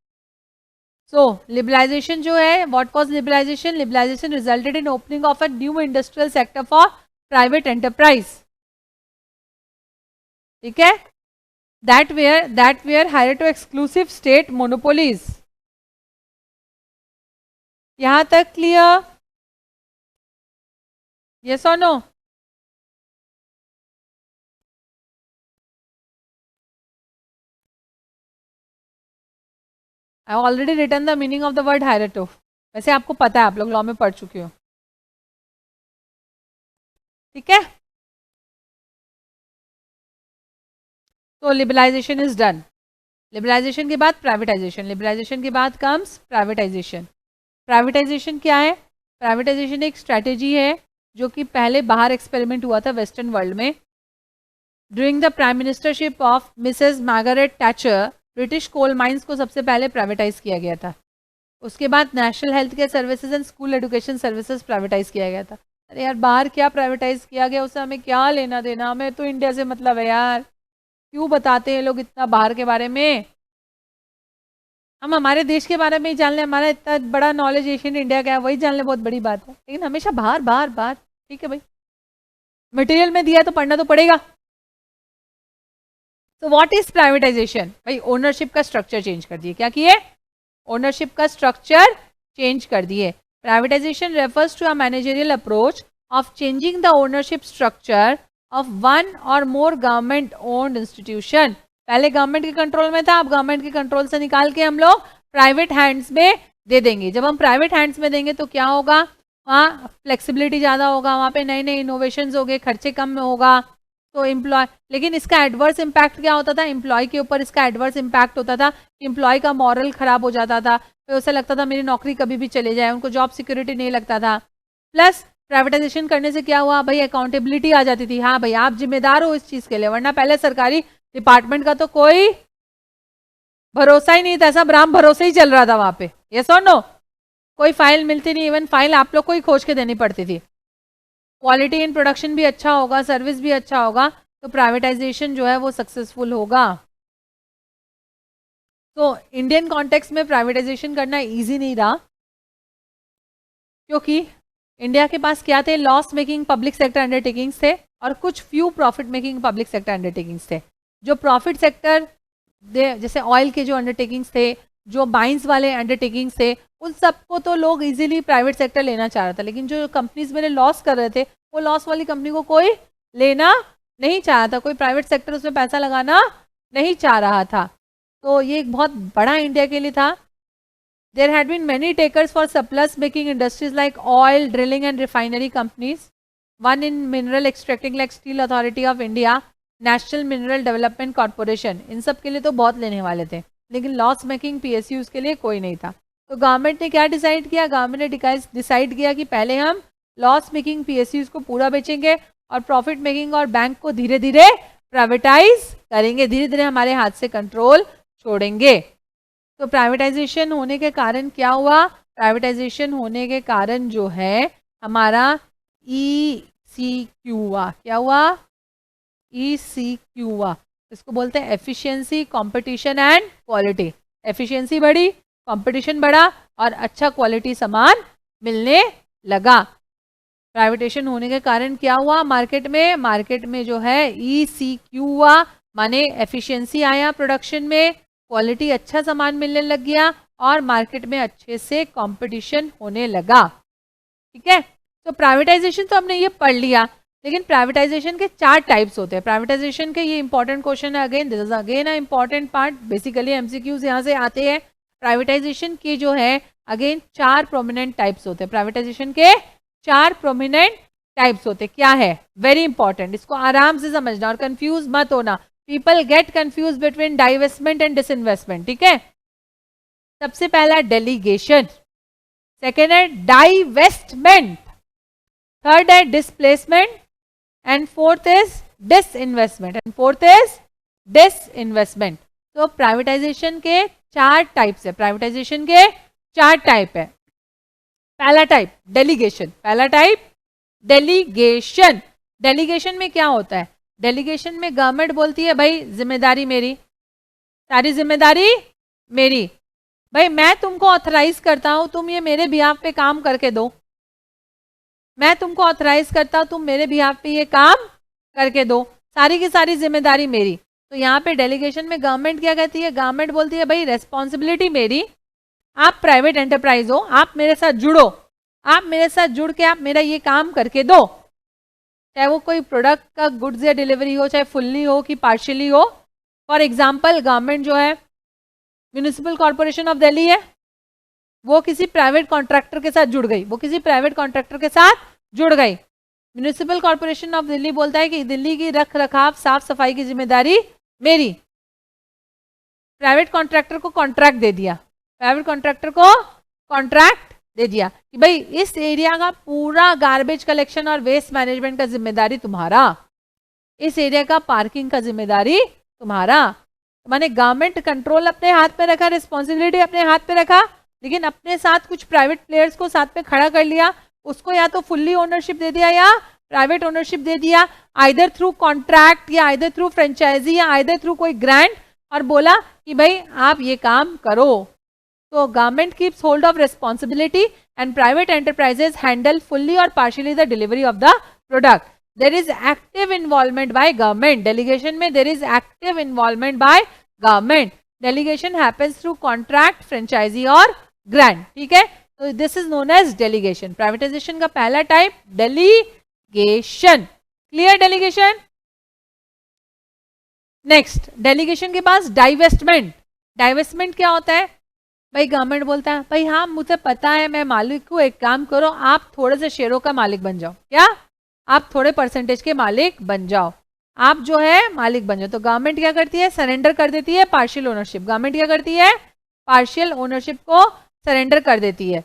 सो लिबरलाइजेशन जो है, what cause liberalisation? Liberalisation resulted in opening of a new industrial sector for private enterprise, ठीक है, that were hired to exclusive state monopolies। यहां तक क्लियर? यस और no? I already written the meaning of the word हायरेटो, वैसे आपको पता है, आप लोग लॉ में पढ़ चुके हो, ठीक है। तो लिबरलाइजेशन इज डन। लिबरलाइजेशन के बाद प्राइवेटाइजेशन, लिबरलाइजेशन के बाद कम्स प्राइवेटाइजेशन। प्राइवेटाइजेशन क्या है? प्राइवेटाइजेशन एक स्ट्रैटेजी है जो कि पहले बाहर एक्सपेरिमेंट हुआ था वेस्टर्न वर्ल्ड में। During the prime ministership of Mrs Margaret Thatcher, British coal mines को सबसे पहले प्राइवेटाइज किया गया था। उसके बाद national health care services and school education services privatise किया गया था। अरे यार, बाहर क्या प्राइवेटाइज किया गया, उससे हमें क्या लेना देना, हमें तो इंडिया से मतलब है यार, क्यों बताते हैं लोग इतना बाहर के बारे में? हम हमारे देश के बारे में ही जान लें, हमारा इतना बड़ा नॉलेज एशियन इंडिया का है, वही जान ले, बहुत बड़ी बात है। लेकिन हमेशा बाहर बाहर बाहर, ठीक है भाई, मटेरियल में दिया तो पढ़ना तो पड़ेगा। तो व्हाट इज प्राइवेटाइजेशन? भाई ओनरशिप का स्ट्रक्चर चेंज कर दिए। क्या किए? ओनरशिप का स्ट्रक्चर चेंज कर दिए। Privatisation refers to a managerial approach of changing the ownership structure of one और मोर गवर्नमेंट ओन्ड इंस्टीट्यूशन। पहले गवर्नमेंट के कंट्रोल में था, अब गवर्नमेंट के कंट्रोल से निकाल के हम लोग प्राइवेट हैंड्स में दे देंगे। जब हम प्राइवेट हैंड्स में देंगे तो क्या होगा? वहाँ फ्लेक्सिबिलिटी ज़्यादा होगा, वहाँ पे नए नए इनोवेशंस होंगे, खर्चे कम में होगा। तो एम्प्लॉय, लेकिन इसका एडवर्स इम्पैक्ट क्या होता था? एम्प्लॉय के ऊपर इसका एडवर्स इम्पैक्ट होता था। एम्प्लॉय का मॉरल खराब हो जाता था, तो उसे लगता था मेरी नौकरी कभी भी चले जाए, उनको जॉब सिक्योरिटी नहीं लगता था। प्लस प्राइवेटाइजेशन करने से क्या हुआ भाई? अकाउंटेबिलिटी आ जाती थी। हाँ भाई, आप जिम्मेदार हो इस चीज़ के लिए, वरना पहले सरकारी डिपार्टमेंट का तो कोई भरोसा ही नहीं था, सब राम भरोसे ही चल रहा था वहां पे। यस और नो? कोई फाइल मिलती नहीं, इवन फाइल आप लोग को ही खोज के देनी पड़ती थी। क्वालिटी इन प्रोडक्शन भी अच्छा होगा, सर्विस भी अच्छा होगा, तो प्राइवेटाइजेशन जो है वो सक्सेसफुल होगा। तो इंडियन कॉन्टेक्स्ट में प्राइवेटाइजेशन करना इजी नहीं रहा, क्योंकि इंडिया के पास क्या थे? Loss making public sector undertakings थे और कुछ few profit making public sector undertakings थे। जो प्रॉफिट सेक्टर जैसे ऑयल के जो अंडरटेकिंग्स थे, जो माइंस वाले अंडरटेकिंग्स थे, उन सबको तो लोग इजीली प्राइवेट सेक्टर लेना चाह रहा था। लेकिन जो कंपनीज मेरे लॉस कर रहे थे, वो लॉस वाली कंपनी को कोई लेना नहीं चाह रहा था, कोई प्राइवेट सेक्टर उसमें पैसा लगाना नहीं चाह रहा था। तो ये एक बहुत बड़ा इंडिया के लिए था। There had been many takers for surplus making industries like oil, drilling and refinery companies. One in mineral extracting like Steel Authority of India, National Mineral Development Corporation. इन सब के लिए तो बहुत लेने वाले थे, लेकिन लॉस मेकिंग PSUs के लिए कोई नहीं था। तो गवर्नमेंट ने क्या डिसाइड किया? गवर्नमेंट ने डिसाइड किया कि पहले हम लॉस मेकिंग PSUs को पूरा बेचेंगे और प्रॉफिट मेकिंग और बैंक को धीरे धीरे प्राइवेटाइज करेंगे, धीरे धीरे हमारे हाथ से कंट्रोल छोड़ेंगे। तो प्राइवेटाइजेशन होने के कारण क्या हुआ? प्राइवेटाइजेशन होने के कारण जो है हमारा ECQ हुआ। क्या हुआ? ECQ हुआ। इसको बोलते हैं efficiency, competition and quality. Efficiency बढ़ी, कंपटीशन बढ़ा और अच्छा क्वालिटी सामान मिलने लगा। प्राइवेटेशन होने के कारण क्या हुआ? मार्केट में जो है ECQ हुआ, माने एफिशिएंसी आया प्रोडक्शन में, क्वालिटी अच्छा सामान मिलने लग गया और मार्केट में अच्छे से कंपटीशन होने लगा। ठीक है, तो प्राइवेटाइजेशन तो हमने ये पढ़ लिया, लेकिन प्राइवेटाइजेशन के 4 टाइप्स होते हैं। प्राइवेटाइजेशन के ये इंपॉर्टेंट क्वेश्चन है, again this is again a important part, basically MCQs यहाँ से आते हैं। प्राइवेटाइजेशन के जो है अगेन 4 प्रोमिनेंट टाइप्स होते हैं। प्राइवेटाइजेशन के 4 प्रोमिनेंट टाइप्स होते हैं। क्या है? वेरी इंपॉर्टेंट, इसको आराम से समझना और कंफ्यूज मत होना। People get confuse between divestment and disinvestment. ठीक है, सबसे पहला डेलीगेशन, सेकेंड है डाइवेस्टमेंट, थर्ड है displacement and fourth is disinvestment. तो प्राइवेटाइजेशन के 4 टाइप्स है। प्राइवेटाइजेशन के 4 टाइप है। पहला टाइप डेलीगेशन, डेलीगेशन में क्या होता है, डेलीगेशन में गवर्नमेंट बोलती है भाई जिम्मेदारी मेरी, सारी जिम्मेदारी मेरी, भाई मैं तुमको ऑथराइज करता हूं तुम ये मेरे बिहाफ पे काम करके दो, मैं तुमको ऑथराइज करता हूं तुम मेरे बिहाफ पे ये काम करके दो, सारी की सारी जिम्मेदारी मेरी। तो यहाँ पे डेलीगेशन में गवर्नमेंट क्या कहती है, गवर्नमेंट बोलती है भाई रेस्पॉन्सिबिलिटी मेरी, आप प्राइवेट एंटरप्राइज हो, आप मेरे साथ जुड़ो, आप मेरे साथ जुड़ के आप मेरा ये काम करके दो, चाहे वो कोई प्रोडक्ट का गुड्स या डिलीवरी हो, चाहे फुल्ली हो कि पार्शियली हो। फॉर एग्जाम्पल गवर्नमेंट जो है, म्यूनिसिपल कॉर्पोरेशन ऑफ दिल्ली है, वो किसी प्राइवेट कॉन्ट्रैक्टर के साथ जुड़ गई, वो किसी प्राइवेट कॉन्ट्रैक्टर के साथ जुड़ गई। म्यूनिसिपल कॉर्पोरेशन ऑफ दिल्ली बोलता है कि दिल्ली की रख रखाव साफ सफाई की जिम्मेदारी मेरी, प्राइवेट कॉन्ट्रैक्टर को कॉन्ट्रैक्ट दे दिया, प्राइवेट कॉन्ट्रैक्टर को कॉन्ट्रैक्ट दे दिया कि भाई इस एरिया का पूरा गार्बेज कलेक्शन और वेस्ट मैनेजमेंट का जिम्मेदारी तुम्हारा, इस एरिया का पार्किंग का जिम्मेदारी तुम्हारा। मैंने गवर्नमेंट कंट्रोल अपने हाथ में रखा, रिस्पॉन्सिबिलिटी अपने हाथ पे रखा, लेकिन अपने साथ कुछ प्राइवेट प्लेयर्स को साथ में खड़ा कर लिया, उसको या तो फुल्ली ओनरशिप दे दिया या प्राइवेट ओनरशिप दे दिया, आइदर थ्रू कॉन्ट्रैक्ट या आइदर थ्रू फ्रेंचाइजी या आइदर थ्रू कोई ग्रांट, और बोला कि भाई आप ये काम करो। तो government keeps hold of responsibility and private enterprises handle fully और partially the delivery of the product. There is active involvement by government. Delegation में there is active involvement by government. Delegation happens through contract, franchisee और grant. ठीक है, तो this is known as delegation. Privatization का पहला type delegation. Clear delegation? Next, delegation के पास divestment. Divestment क्या होता है? भाई गवर्नमेंट बोलता है भाई हाँ मुझे पता है मैं मालिक हूँ, एक काम करो आप थोड़े से शेयरों का मालिक बन जाओ, क्या आप थोड़े परसेंटेज के मालिक बन जाओ, आप जो है मालिक बन जाओ। तो गवर्नमेंट क्या करती है, सरेंडर कर देती है पार्शियल ओनरशिप। गवर्नमेंट क्या करती है, पार्शियल ओनरशिप को सरेंडर कर देती है,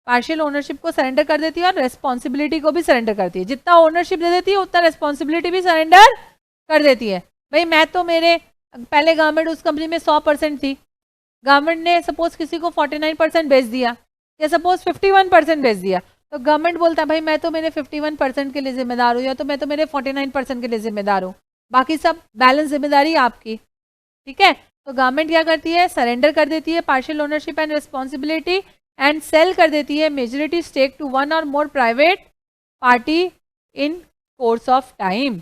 पार्शियल ओनरशिप को सरेंडर कर देती है और रेस्पॉन्सिबिलिटी को भी सरेंडर करती है। जितना ओनरशिप दे देती है उतना रेस्पॉन्सिबिलिटी भी सरेंडर कर देती है। भाई मैं तो मेरे पहले गवर्नमेंट उस कंपनी में 100% थी, गवर्नमेंट ने सपोज किसी को 49% बेच दिया या सपोज 51% बेच दिया, तो गवर्नमेंट बोलता है भाई मैं तो मेरे 51% के लिए जिम्मेदार हूँ या तो मैं तो मेरे 49% के लिए जिम्मेदार हूँ, बाकी सब बैलेंस जिम्मेदारी आपकी। ठीक है, तो गवर्नमेंट क्या करती है, सरेंडर कर देती है partial ownership and responsibility and sale कर देती है मेजोरिटी स्टेक टू वन और more private party in course of time.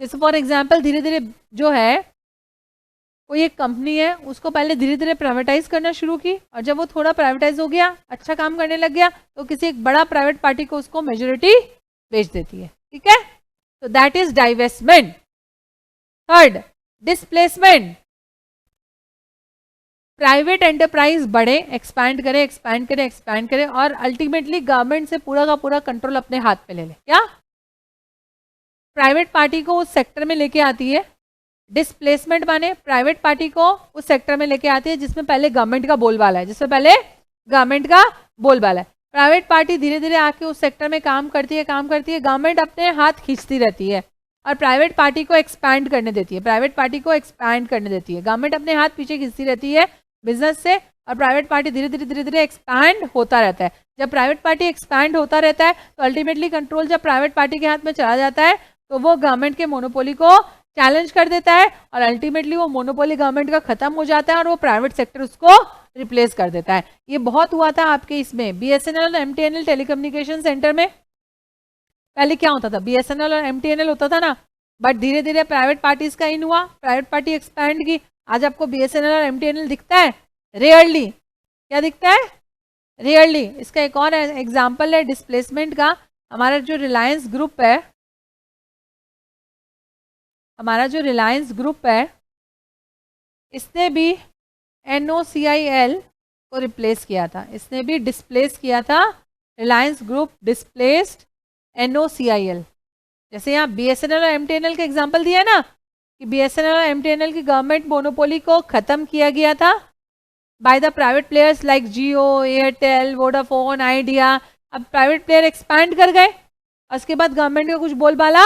जैसे फॉर एग्जाम्पल धीरे धीरे जो है कोई एक कंपनी है उसको पहले धीरे धीरे प्राइवेटाइज करना शुरू की, और जब वो थोड़ा प्राइवेटाइज हो गया, अच्छा काम करने लग गया, तो किसी एक बड़ा प्राइवेट पार्टी को उसको मेजोरिटी बेच देती है। ठीक है, तो that is divestment. Third, displacement. Private enterprise बढ़े, एक्सपैंड करे एक्सपैंड करे एक्सपैंड करे और अल्टीमेटली गवर्नमेंट से पूरा का पूरा कंट्रोल अपने हाथ पे ले ले। क्या प्राइवेट पार्टी को उस सेक्टर में लेके आती है, डिस्प्लेसमेंट माने प्राइवेट पार्टी को उस सेक्टर में लेके आती है जिसमें पहले गवर्नमेंट का बोलबाला है, जिसमें पहले गवर्नमेंट का बोलबाला है। प्राइवेट पार्टी धीरे धीरे आके उस सेक्टर में काम करती है, गवर्नमेंट अपने हाथ खींचती रहती है और प्राइवेट पार्टी को एक्सपैंड करने देती है, प्राइवेट पार्टी को एक्सपैंड करने देती है। गवर्नमेंट अपने हाथ पीछे खींचती रहती है बिजनेस से और प्राइवेट पार्टी धीरे धीरे एक्सपैंड होता रहता है। जब प्राइवेट पार्टी एक्सपैंड होता रहता है तो अल्टीमेटली कंट्रोल जब प्राइवेट पार्टी के हाथ में चला जाता है तो वो गवर्नमेंट के मोनोपोली को चैलेंज कर देता है और अल्टीमेटली वो मोनोपोली गवर्नमेंट का खत्म हो जाता है और वो प्राइवेट सेक्टर उसको रिप्लेस कर देता है। ये बहुत हुआ था आपके इसमें बीएसएनएल और एमटीएनएल टेलीकम्युनिकेशन सेंटर में। पहले क्या होता था, बीएसएनएल और एमटीएनएल होता था ना, बट धीरे धीरे प्राइवेट पार्टीज का इन हुआ, प्राइवेट पार्टी एक्सपैंड की। आज आपको बीएसएनएल और एमटीएनएल दिखता है रेयरली, क्या दिखता है रेयरली। इसका एक और एग्जाम्पल है डिस्प्लेसमेंट का, हमारा जो रिलायंस ग्रुप है, हमारा जो रिलायंस ग्रुप है इसने भी NOCIL को रिप्लेस किया था, इसने भी डिस्प्लेस किया था, रिलायंस ग्रुप डिस्प्लेस्ड NOCIL। जैसे यहाँ BSNL और MTNL का एग्जांपल दिया ना कि BSNL और MTNL की गवर्नमेंट मोनोपोली को खत्म किया गया था by the private players like Jio, Airtel, Vodafone, idea. अब प्राइवेट प्लेयर एक्सपैंड कर गए और उसके बाद गवर्नमेंट का कुछ बोलबाला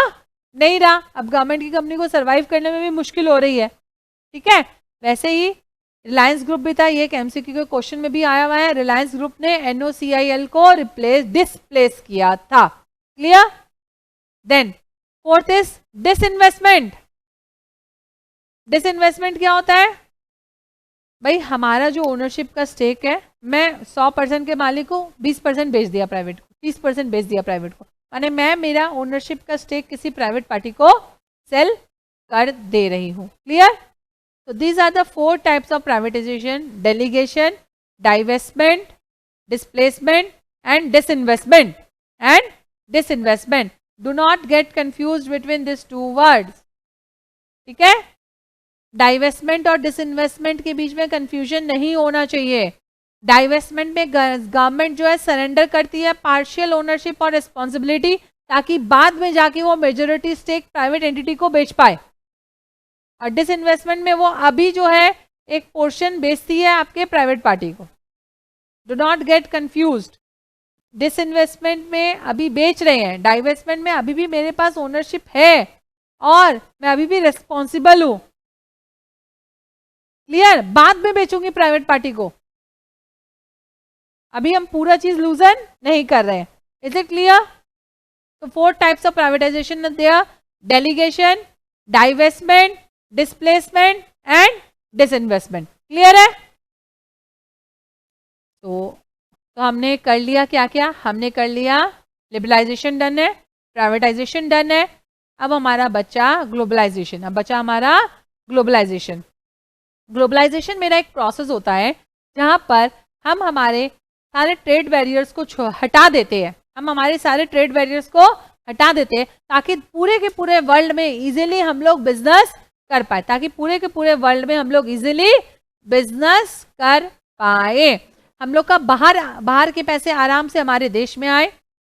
नहीं रहा, अब गवर्नमेंट की कंपनी को सरवाइव करने में भी मुश्किल हो रही है। ठीक है, वैसे ही रिलायंस ग्रुप भी था, ये एक MCQ के क्वेश्चन में भी आया हुआ है। रिलायंस ग्रुप ने NOCIL को डिस्प्लेस किया था। Clear? Then fourth is disinvestment. Disinvestment क्या होता है? भाई हमारा जो ओनरशिप का स्टेक है, मैं 100% के मालिक हूँ, 20% बेच दिया प्राइवेट को, 30% बेच दिया प्राइवेट को, माने मैं मेरा ओनरशिप का स्टेक किसी प्राइवेट पार्टी को सेल कर दे रही हूँ। क्लियर? तो these are the 4 types of privatisation: delegation, divestment, displacement and disinvestment. And disinvestment, do not get confuse between this 2 words. ठीक है? डाइवेस्टमेंट और डिसइन्वेस्टमेंट के बीच में कंफ्यूजन नहीं होना चाहिए। डाइवेस्टमेंट में गवर्नमेंट जो है सरेंडर करती है पार्शियल ओनरशिप और रिस्पॉन्सिबिलिटी, ताकि बाद में जाके वो मेजोरिटी स्टेक प्राइवेट एंटिटी को बेच पाए। और डिसइन्वेस्टमेंट में वो अभी जो है एक पोर्शन बेचती है आपके प्राइवेट पार्टी को। Do not gate confused. Disinvestment में अभी बेच रहे हैं, डाइवेस्टमेंट में अभी भी मेरे पास ओनरशिप है और मैं अभी भी रिस्पॉन्सिबल हूं। क्लियर? बाद में बेचूंगी प्राइवेट पार्टी को, अभी हम पूरा चीज लूजन नहीं कर रहे हैं। Is it clear? तो 4 types of privatisation there: delegation, divestment, displacement and disinvestment. Clear है? तो हमने कर लिया क्या क्या? हमने कर लिया लिबरलाइजेशन डन है, प्राइवेटाइजेशन डन है, अब हमारा बचा ग्लोबलाइजेशन। अब बचा हमारा ग्लोबलाइजेशन। ग्लोबलाइजेशन मेरा एक प्रोसेस होता है जहां पर हम हमारे सारे ट्रेड बैरियर्स को हटा देते हैं। हम हमारे सारे ट्रेड बैरियर्स को हटा देते हैं ताकि पूरे के पूरे वर्ल्ड में इजीली हम लोग बिजनेस कर पाए, ताकि पूरे के पूरे वर्ल्ड में हम लोग इजीली बिजनेस कर पाए। हम लोग का बाहर के पैसे आराम से हमारे देश में आए,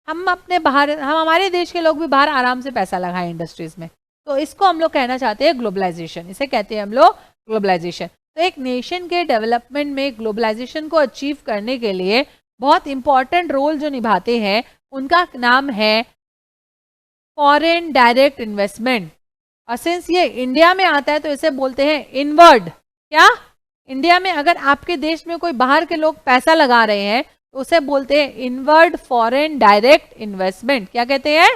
हम हमारे देश के लोग भी बाहर आराम से पैसा लगाएं इंडस्ट्रीज में। तो इसको हम लोग कहना चाहते हैं ग्लोबलाइजेशन। इसे कहते हैं हम लोग ग्लोबलाइजेशन। तो एक नेशन के डेवलपमेंट में ग्लोबलाइजेशन को अचीव करने के लिए बहुत इंपॉर्टेंट रोल जो निभाते हैं उनका नाम है फॉरेन डायरेक्ट इन्वेस्टमेंट। और सिंस ये इंडिया में आता है तो इसे बोलते हैं इनवर्ड। क्या? इंडिया में अगर आपके देश में कोई बाहर के लोग पैसा लगा रहे हैं तो उसे बोलते हैं इनवर्ड फॉरेन डायरेक्ट इन्वेस्टमेंट। क्या कहते हैं?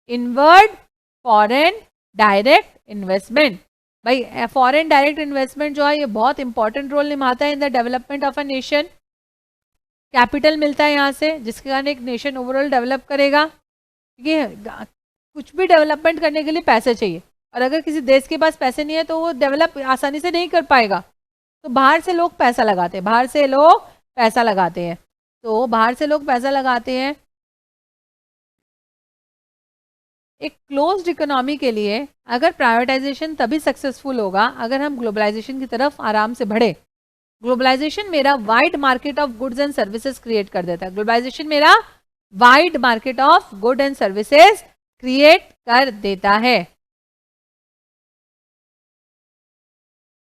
Inward foreign direct investment. भाई फॉरेन डायरेक्ट इन्वेस्टमेंट जो है ये बहुत इंपॉर्टेंट रोल निभाता है in the development of a nation. Capital मिलता है यहाँ से, जिसके कारण एक नेशन ओवरऑल डेवलप करेगा। क्योंकि कुछ भी डेवलपमेंट करने के लिए पैसे चाहिए, और अगर किसी देश के पास पैसे नहीं है तो वो डेवलप आसानी से नहीं कर पाएगा। तो बाहर से लोग पैसा लगाते हैं, बाहर से लोग पैसा लगाते हैं। तो बाहर से लोग पैसा लगाते हैं। एक क्लोज्ड इकोनॉमी के लिए अगर प्राइवेटाइजेशन तभी सक्सेसफुल होगा अगर हम ग्लोबलाइजेशन की तरफ आराम से बढ़े। ग्लोबलाइजेशन मेरा wide market of goods and services create कर देता है। ग्लोबलाइजेशन मेरा wide market of good and services create कर देता है।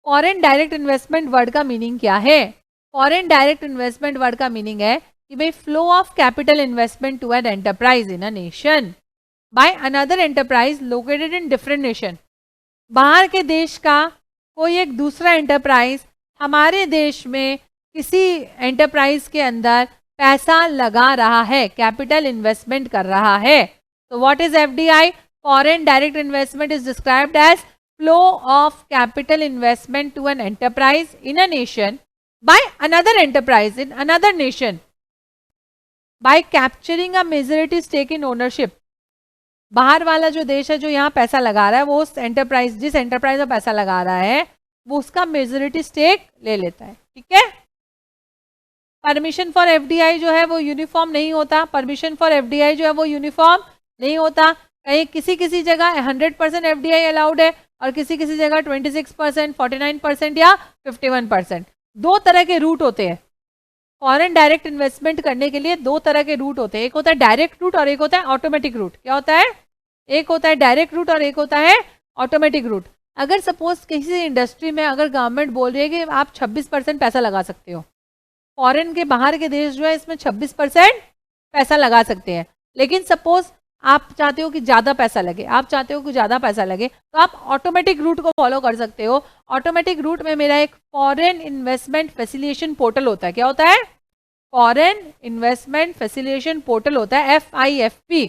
फॉरेन डायरेक्ट इन्वेस्टमेंट वर्ड का मीनिंग क्या है? फॉरेन डायरेक्ट इन्वेस्टमेंट वर्ड का मीनिंग है कि भाई flow of capital investment to an enterprise in a nation by another enterprise located in different nation. बाहर के देश का कोई एक दूसरा एंटरप्राइज हमारे देश में किसी एंटरप्राइज के अंदर पैसा लगा रहा है, कैपिटल इन्वेस्टमेंट कर रहा है। तो what is FDI? Foreign direct investment is described as flow of capital investment to an enterprise in a nation by another enterprise in another nation by capturing a majority stake in ownership। बाहर वाला जो देश है जो यहाँ पैसा लगा रहा है वो उस एंटरप्राइज, जिस एंटरप्राइज में पैसा लगा रहा है वो उसका मेजोरिटी स्टेक ले लेता है। ठीक है? परमिशन फॉर एफडीआई जो है वो यूनिफॉर्म नहीं होता। परमिशन फॉर एफडीआई जो है वो यूनिफॉर्म नहीं होता। कहीं किसी जगह 100% एफडीआई अलाउड है और किसी जगह 26%, 49% या 51%। 2 तरह के रूट होते हैं फॉरेन डायरेक्ट इन्वेस्टमेंट करने के लिए। 2 तरह के रूट होते हैं, एक होता है डायरेक्ट रूट और एक होता है ऑटोमेटिक रूट। क्या होता है? एक होता है डायरेक्ट रूट और एक होता है ऑटोमेटिक रूट। अगर सपोज किसी इंडस्ट्री में अगर गवर्नमेंट बोल रही है कि आप 26% पैसा लगा सकते हो, फॉरेन के बाहर के देश जो है इसमें 26% पैसा लगा सकते हैं, लेकिन सपोज आप चाहते हो कि ज़्यादा पैसा लगे, तो आप ऑटोमेटिक रूट को फॉलो कर सकते हो। ऑटोमेटिक रूट में मेरा एक फॉरेन इन्वेस्टमेंट फैसिलिटेशन पोर्टल होता है। क्या होता है? फॉरेन इन्वेस्टमेंट फैसिलिटेशन पोर्टल होता है, FIFP।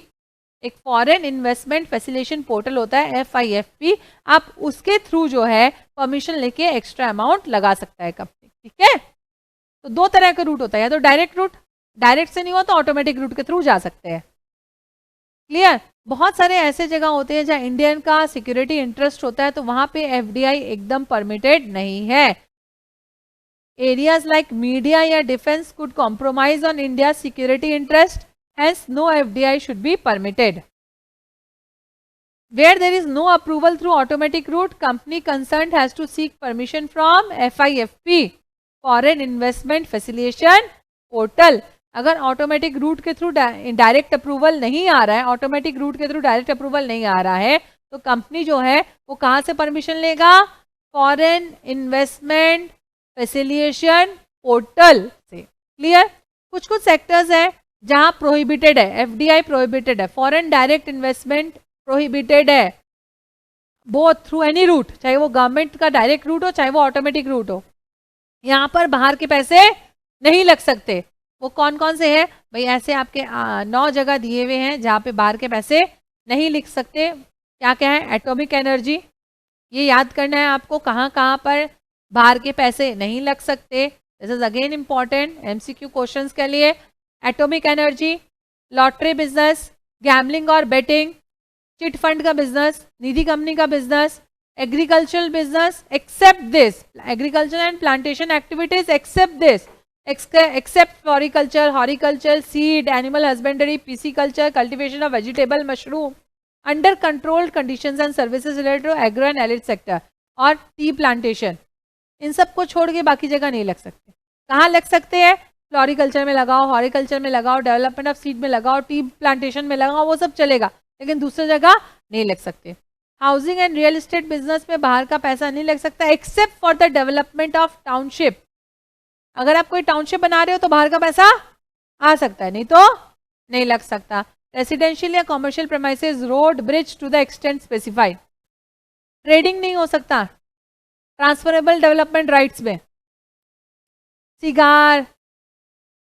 एक फॉरेन इन्वेस्टमेंट फैसिलिटेशन पोर्टल होता है FIFP, आप उसके थ्रू जो है परमिशन लेके एक्स्ट्रा अमाउंट लगा सकता है कंपनी, ठीक है। तो दो तरह का रूट होता है, या तो डायरेक्ट रूट, डायरेक्ट से नहीं हुआ तो ऑटोमेटिक रूट के थ्रू जा सकते हैं, क्लियर। बहुत सारे ऐसे जगह होते हैं जहां इंडियन का सिक्योरिटी इंटरेस्ट होता है, तो वहां पे FDI एकदम परमिटेड नहीं है। एरियाज लाइक मीडिया या defence could compromise on India security interest, hence no FDI should be permitted. Where there is no approval through automatic route, company concerned has to seek permission from FIFP, Foreign Investment Facilitation Portal. अगर automatic route के through direct approval नहीं आ रहा है, automatic route के through direct approval नहीं आ रहा है, तो कंपनी जो है वो कहाँ से परमिशन लेगा? फॉरेन इन्वेस्टमेंट फैसिलिटेशन पोर्टल से, क्लियर। कुछ कुछ सेक्टर्स है जहां प्रोहिबिटेड है, FDI प्रोहिबिटेड है, फॉरेन डायरेक्ट इन्वेस्टमेंट प्रोहिबिटेड है, बोथ थ्रू एनी रूट, चाहे वो गवर्नमेंट का डायरेक्ट रूट हो चाहे वो ऑटोमेटिक रूट हो। यहाँ पर बाहर के पैसे नहीं लग सकते। वो कौन कौन से हैं भाई? ऐसे आपके 9 जगह दिए हुए हैं जहाँ पे बाहर के पैसे नहीं लिख सकते। क्या क्या है? एटॉमिक एनर्जी, ये याद करना है आपको, कहाँ कहाँ पर बाहर के पैसे नहीं लग सकते। This is again important MCQ questions के लिए। Atomic energy, lottery business, gambling और बेटिंग, चिट फंड का बिजनेस, निधि कंपनी का business, agricultural business except this, agriculture and plantation activities except this, except floriculture, horticulture, seed, animal husbandry, PC culture, cultivation of vegetable, mushroom, under controlled conditions and services related to agro and allied sector, और tea plantation. इन सब को छोड़ के बाकी जगह नहीं लग सकते। कहाँ लग सकते हैं? फ्लोरिकल्चर में लगाओ, हॉरिकल्चर में लगाओ, डेवलपमेंट ऑफ सीड में लगाओ, टी प्लांटेशन में लगाओ, वो सब चलेगा, लेकिन दूसरी जगह नहीं लग सकते। Housing and real estate business में बाहर का पैसा नहीं लग सकता except for the development of township. अगर आप कोई टाउनशिप बना रहे हो तो बाहर का पैसा आ सकता है, नहीं तो नहीं लग सकता। रेसिडेंशियल या commercial premises, road, bridge to the extent specified. Trading नहीं हो सकता ट्रांसफरेबल डेवलपमेंट राइट्स में। सिगार,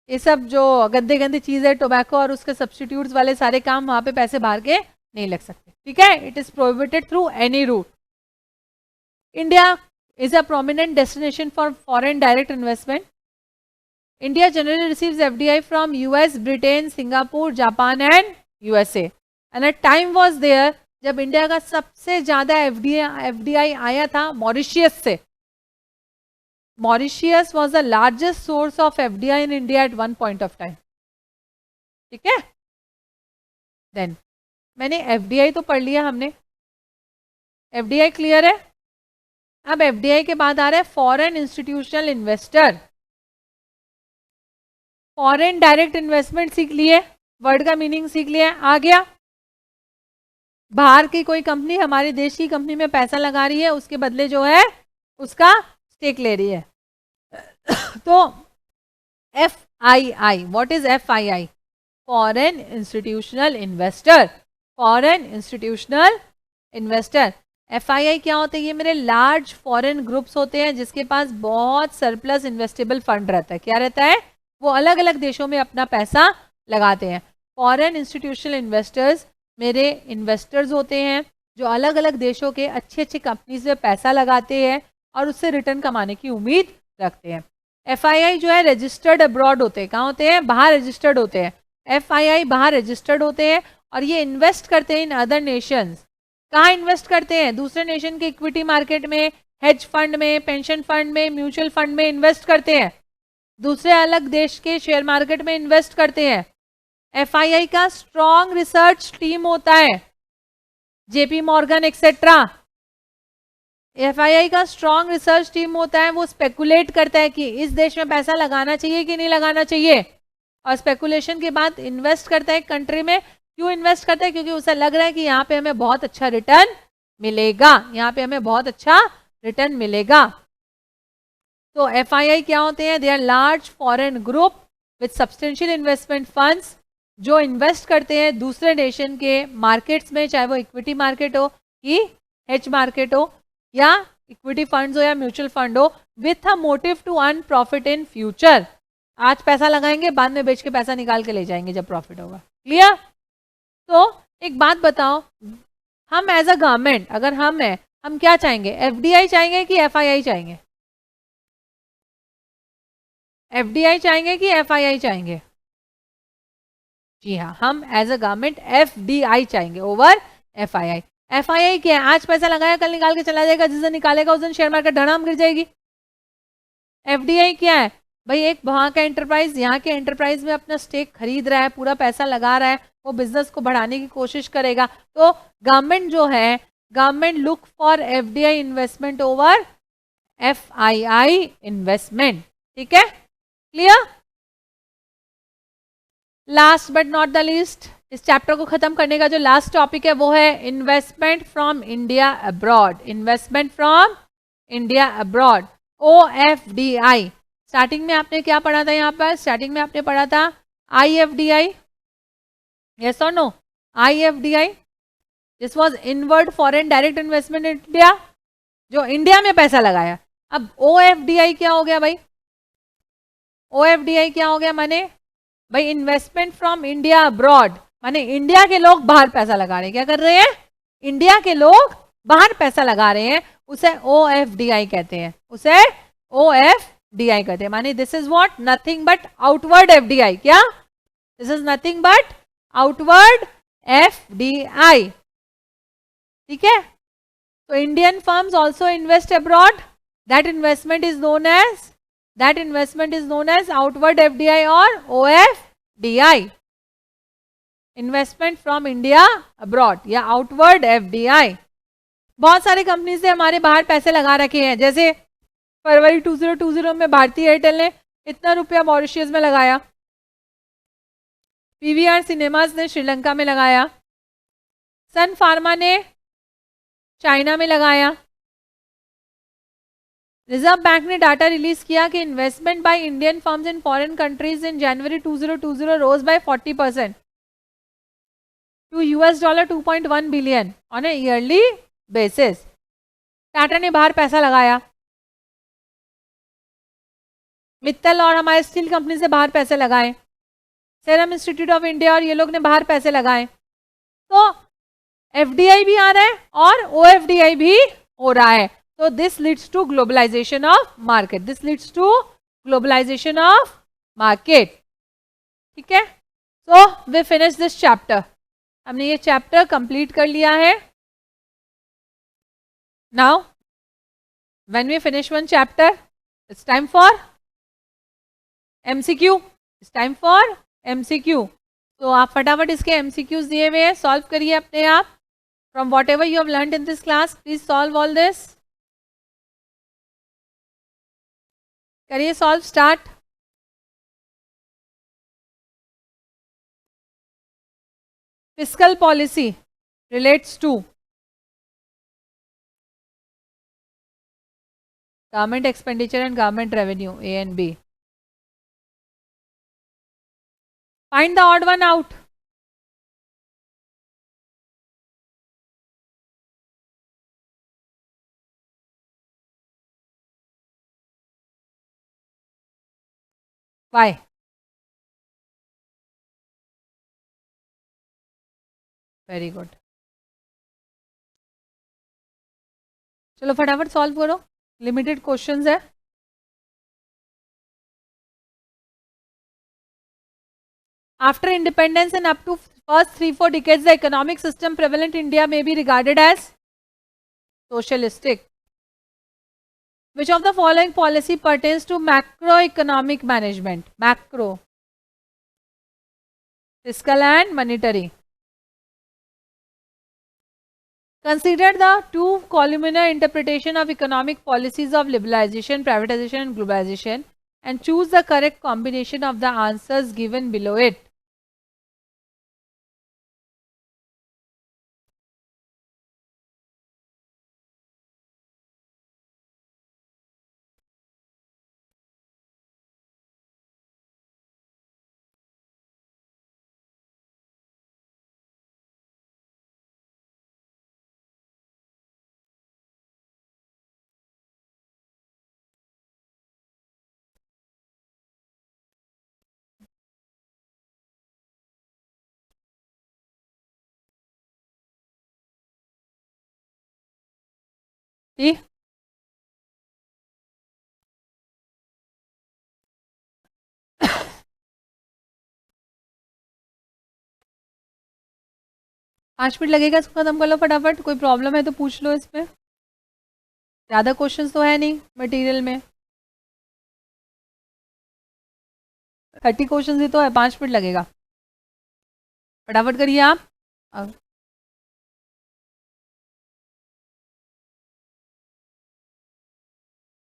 ये सब जो गंदे गंदी चीज है, टोबैको और उसके सब्स्टिट्यूट्स वाले सारे काम, वहां पे पैसे बाहर के नहीं लग सकते, ठीक है। It is prohibited through any route. India is a prominent destination for foreign direct investment. India generally receives FDI from US, Britain, Singapore, Japan and USA। And a time was there जब India का सबसे ज्यादा FDI आया था Mauritius से। Mauritius was the largest source of FDI in India at one point of time, ठीक है। Then मैंने FDI तो पढ़ लिया हमने, FDI क्लियर है। अब FDI के बाद आ रहा है foreign institutional investor. Foreign direct investment सीख लिए, वर्ड का मीनिंग सीख लिया, आ गया। बाहर की कोई कंपनी हमारे देश की कंपनी में पैसा लगा रही है, उसके बदले जो है उसका स्टेक ले रही है। तो FII, what is FII? Foreign institutional investor. Foreign institutional investor, FII क्या होते हैं? ये मेरे लार्ज फॉरेन ग्रुप्स होते हैं जिसके पास बहुत सरप्लस इन्वेस्टेबल फंड रहता है। क्या रहता है? वो अलग अलग देशों में अपना पैसा लगाते हैं। फॉरेन इंस्टीट्यूशनल इन्वेस्टर्स मेरे इन्वेस्टर्स होते हैं जो अलग अलग देशों के अच्छी अच्छी कंपनीज में पैसा लगाते हैं और उससे रिटर्न कमाने की उम्मीद रखते हैं। FII जो है रजिस्टर्ड अब्रॉड होते हैं। कहाँ होते हैं? बाहर रजिस्टर्ड होते हैं। FII बाहर रजिस्टर्ड होते हैं और ये इन्वेस्ट करते हैं इन अदर नेशंस। कहाँ इन्वेस्ट करते हैं? दूसरे नेशन के इक्विटी मार्केट में, हेज फंड में, पेंशन फंड में, म्यूचुअल फंड में इन्वेस्ट करते हैं। दूसरे अलग देश के शेयर मार्केट में इन्वेस्ट करते हैं। FII का स्ट्रॉन्ग रिसर्च टीम होता है, JP मॉर्गन एक्सेट्रा। FII का स्ट्रॉन्ग रिसर्च टीम होता है, वो स्पेकुलेट करता है कि इस देश में पैसा लगाना चाहिए कि नहीं लगाना चाहिए, और स्पेकुलेशन के बाद इन्वेस्ट करता है कंट्री में। क्यों इन्वेस्ट करता है? क्योंकि उसे लग रहा है कि यहाँ पे हमें बहुत अच्छा रिटर्न मिलेगा, यहाँ पे हमें बहुत अच्छा रिटर्न मिलेगा। तो FII क्या होते हैं? They are large foreign group with substantial investment funds जो इन्वेस्ट करते हैं दूसरे नेशन के मार्केट्स में, चाहे वो इक्विटी मार्केट हो कि हेज मार्केट हो या इक्विटी फंड्स हो या म्यूचुअल फंड हो, with a motive to earn profit in future. आज पैसा लगाएंगे, बाद में बेच के पैसा निकाल के ले जाएंगे जब प्रॉफिट होगा। क्लियर? तो एक बात बताओ, हम एज अ गवर्नमेंट अगर हम है, हम क्या चाहेंगे? एफडीआई चाहेंगे कि एफआईआई चाहेंगे? एफडीआई चाहेंगे कि एफआईआई चाहेंगे? जी हाँ, हम एज अ गवर्नमेंट एफडीआई चाहेंगे ओवर एफआईआई। एफआईआई क्या है? आज पैसा लगाया कल निकाल के चला जाएगा, जिस दिन निकालेगा उस दिन शेयर मार्केट धड़ाम गिर जाएगी। एफडीआई क्या है भाई? एक वहां का एंटरप्राइज यहाँ के एंटरप्राइज में अपना स्टेक खरीद रहा है, पूरा पैसा लगा रहा है, वो बिजनेस को बढ़ाने की कोशिश करेगा। तो गवर्नमेंट जो है, government look for FDI investment over FII investment. ठीक है, clear? Last but not the least, इस चैप्टर को खत्म करने का जो लास्ट टॉपिक है वो है investment from India abroad. Investment from India abroad, OFDI। Starting में आपने क्या पढ़ा था? यहाँ पर स्टार्टिंग में आपने पढ़ा था IFDI, यस और no? IFDI, this was inward foreign direct investment in India, जो इंडिया में पैसा लगाया। अब OFDI क्या हो गया भाई? OFDI क्या हो गया? माने भाई इन्वेस्टमेंट फ्रॉम इंडिया अब्रॉड, माने इंडिया के लोग बाहर पैसा लगा रहे हैं। क्या कर रहे हैं? इंडिया के लोग बाहर पैसा लगा रहे हैं, उसे OFDI कहते हैं, उसे OFDI कहते हैं। माने this is what? Nothing but outward FDI। क्या? This is nothing but outward FDI। ठीक है, तो Indian firms also invest abroad, that investment is known as, that investment is known as outward FDI or OFDI, investment from India abroad या outward FDI। बहुत सारी company से हमारे बाहर पैसे लगा रखे हैं, जैसे फरवरी 2020 में भारतीय एयरटेल ने इतना रुपया मॉरिशियस में लगाया, PVR सिनेमास ने श्रीलंका में लगाया, सन फार्मा ने चाइना में लगाया। रिजर्व बैंक ने डाटा रिलीज किया कि investment by Indian firms in foreign countries in January 2020 rose by 40% to $2.1 billion on a yearly basis. Tata ने बाहर पैसा लगाया, मित्तल और हमारे स्टील कंपनी से बाहर पैसे लगाए, सेरम इंस्टीट्यूट ऑफ इंडिया और ये लोग ने बाहर पैसे लगाए। तो FDI भी आ रहा है और OFDI भी हो रहा है। So this leads to globalization of market. This leads to globalization of market. ठीक है, so we finish this chapter. हमने ये चैप्टर कंप्लीट कर लिया है। Now when we finish one chapter, it's time for MCQ. It's time for MCQ. तो आप फटाफट इसके MCQs दिए हुए हैं, सॉल्व करिए अपने आप। From whatever you have learned in this class, please solve all this. करिए solve, start. Fiscal policy relates to government expenditure and government revenue, A and B. Find the odd one out. Why? Very good, चलो फटाफट solve करो, limited questions है। After independence and up to first 3-4 decades, the economic system prevalent in India may be regarded as socialistic. Which of the following policy pertains to macroeconomic management? Macro, fiscal and monetary. Consider the two columnar interpretation of economic policies of liberalization, privatization and globalization and choose the correct combination of the answers given below it. ठीक, 5 minute लगेगा, इसको खत्म कर लो फटाफट। कोई problem है तो पूछ लो इसमें, ज़्यादा क्वेश्चंस तो है नहीं मटेरियल में, 30 क्वेश्चन ही तो है, 5 मिनट लगेगा, फटाफट करिए आप।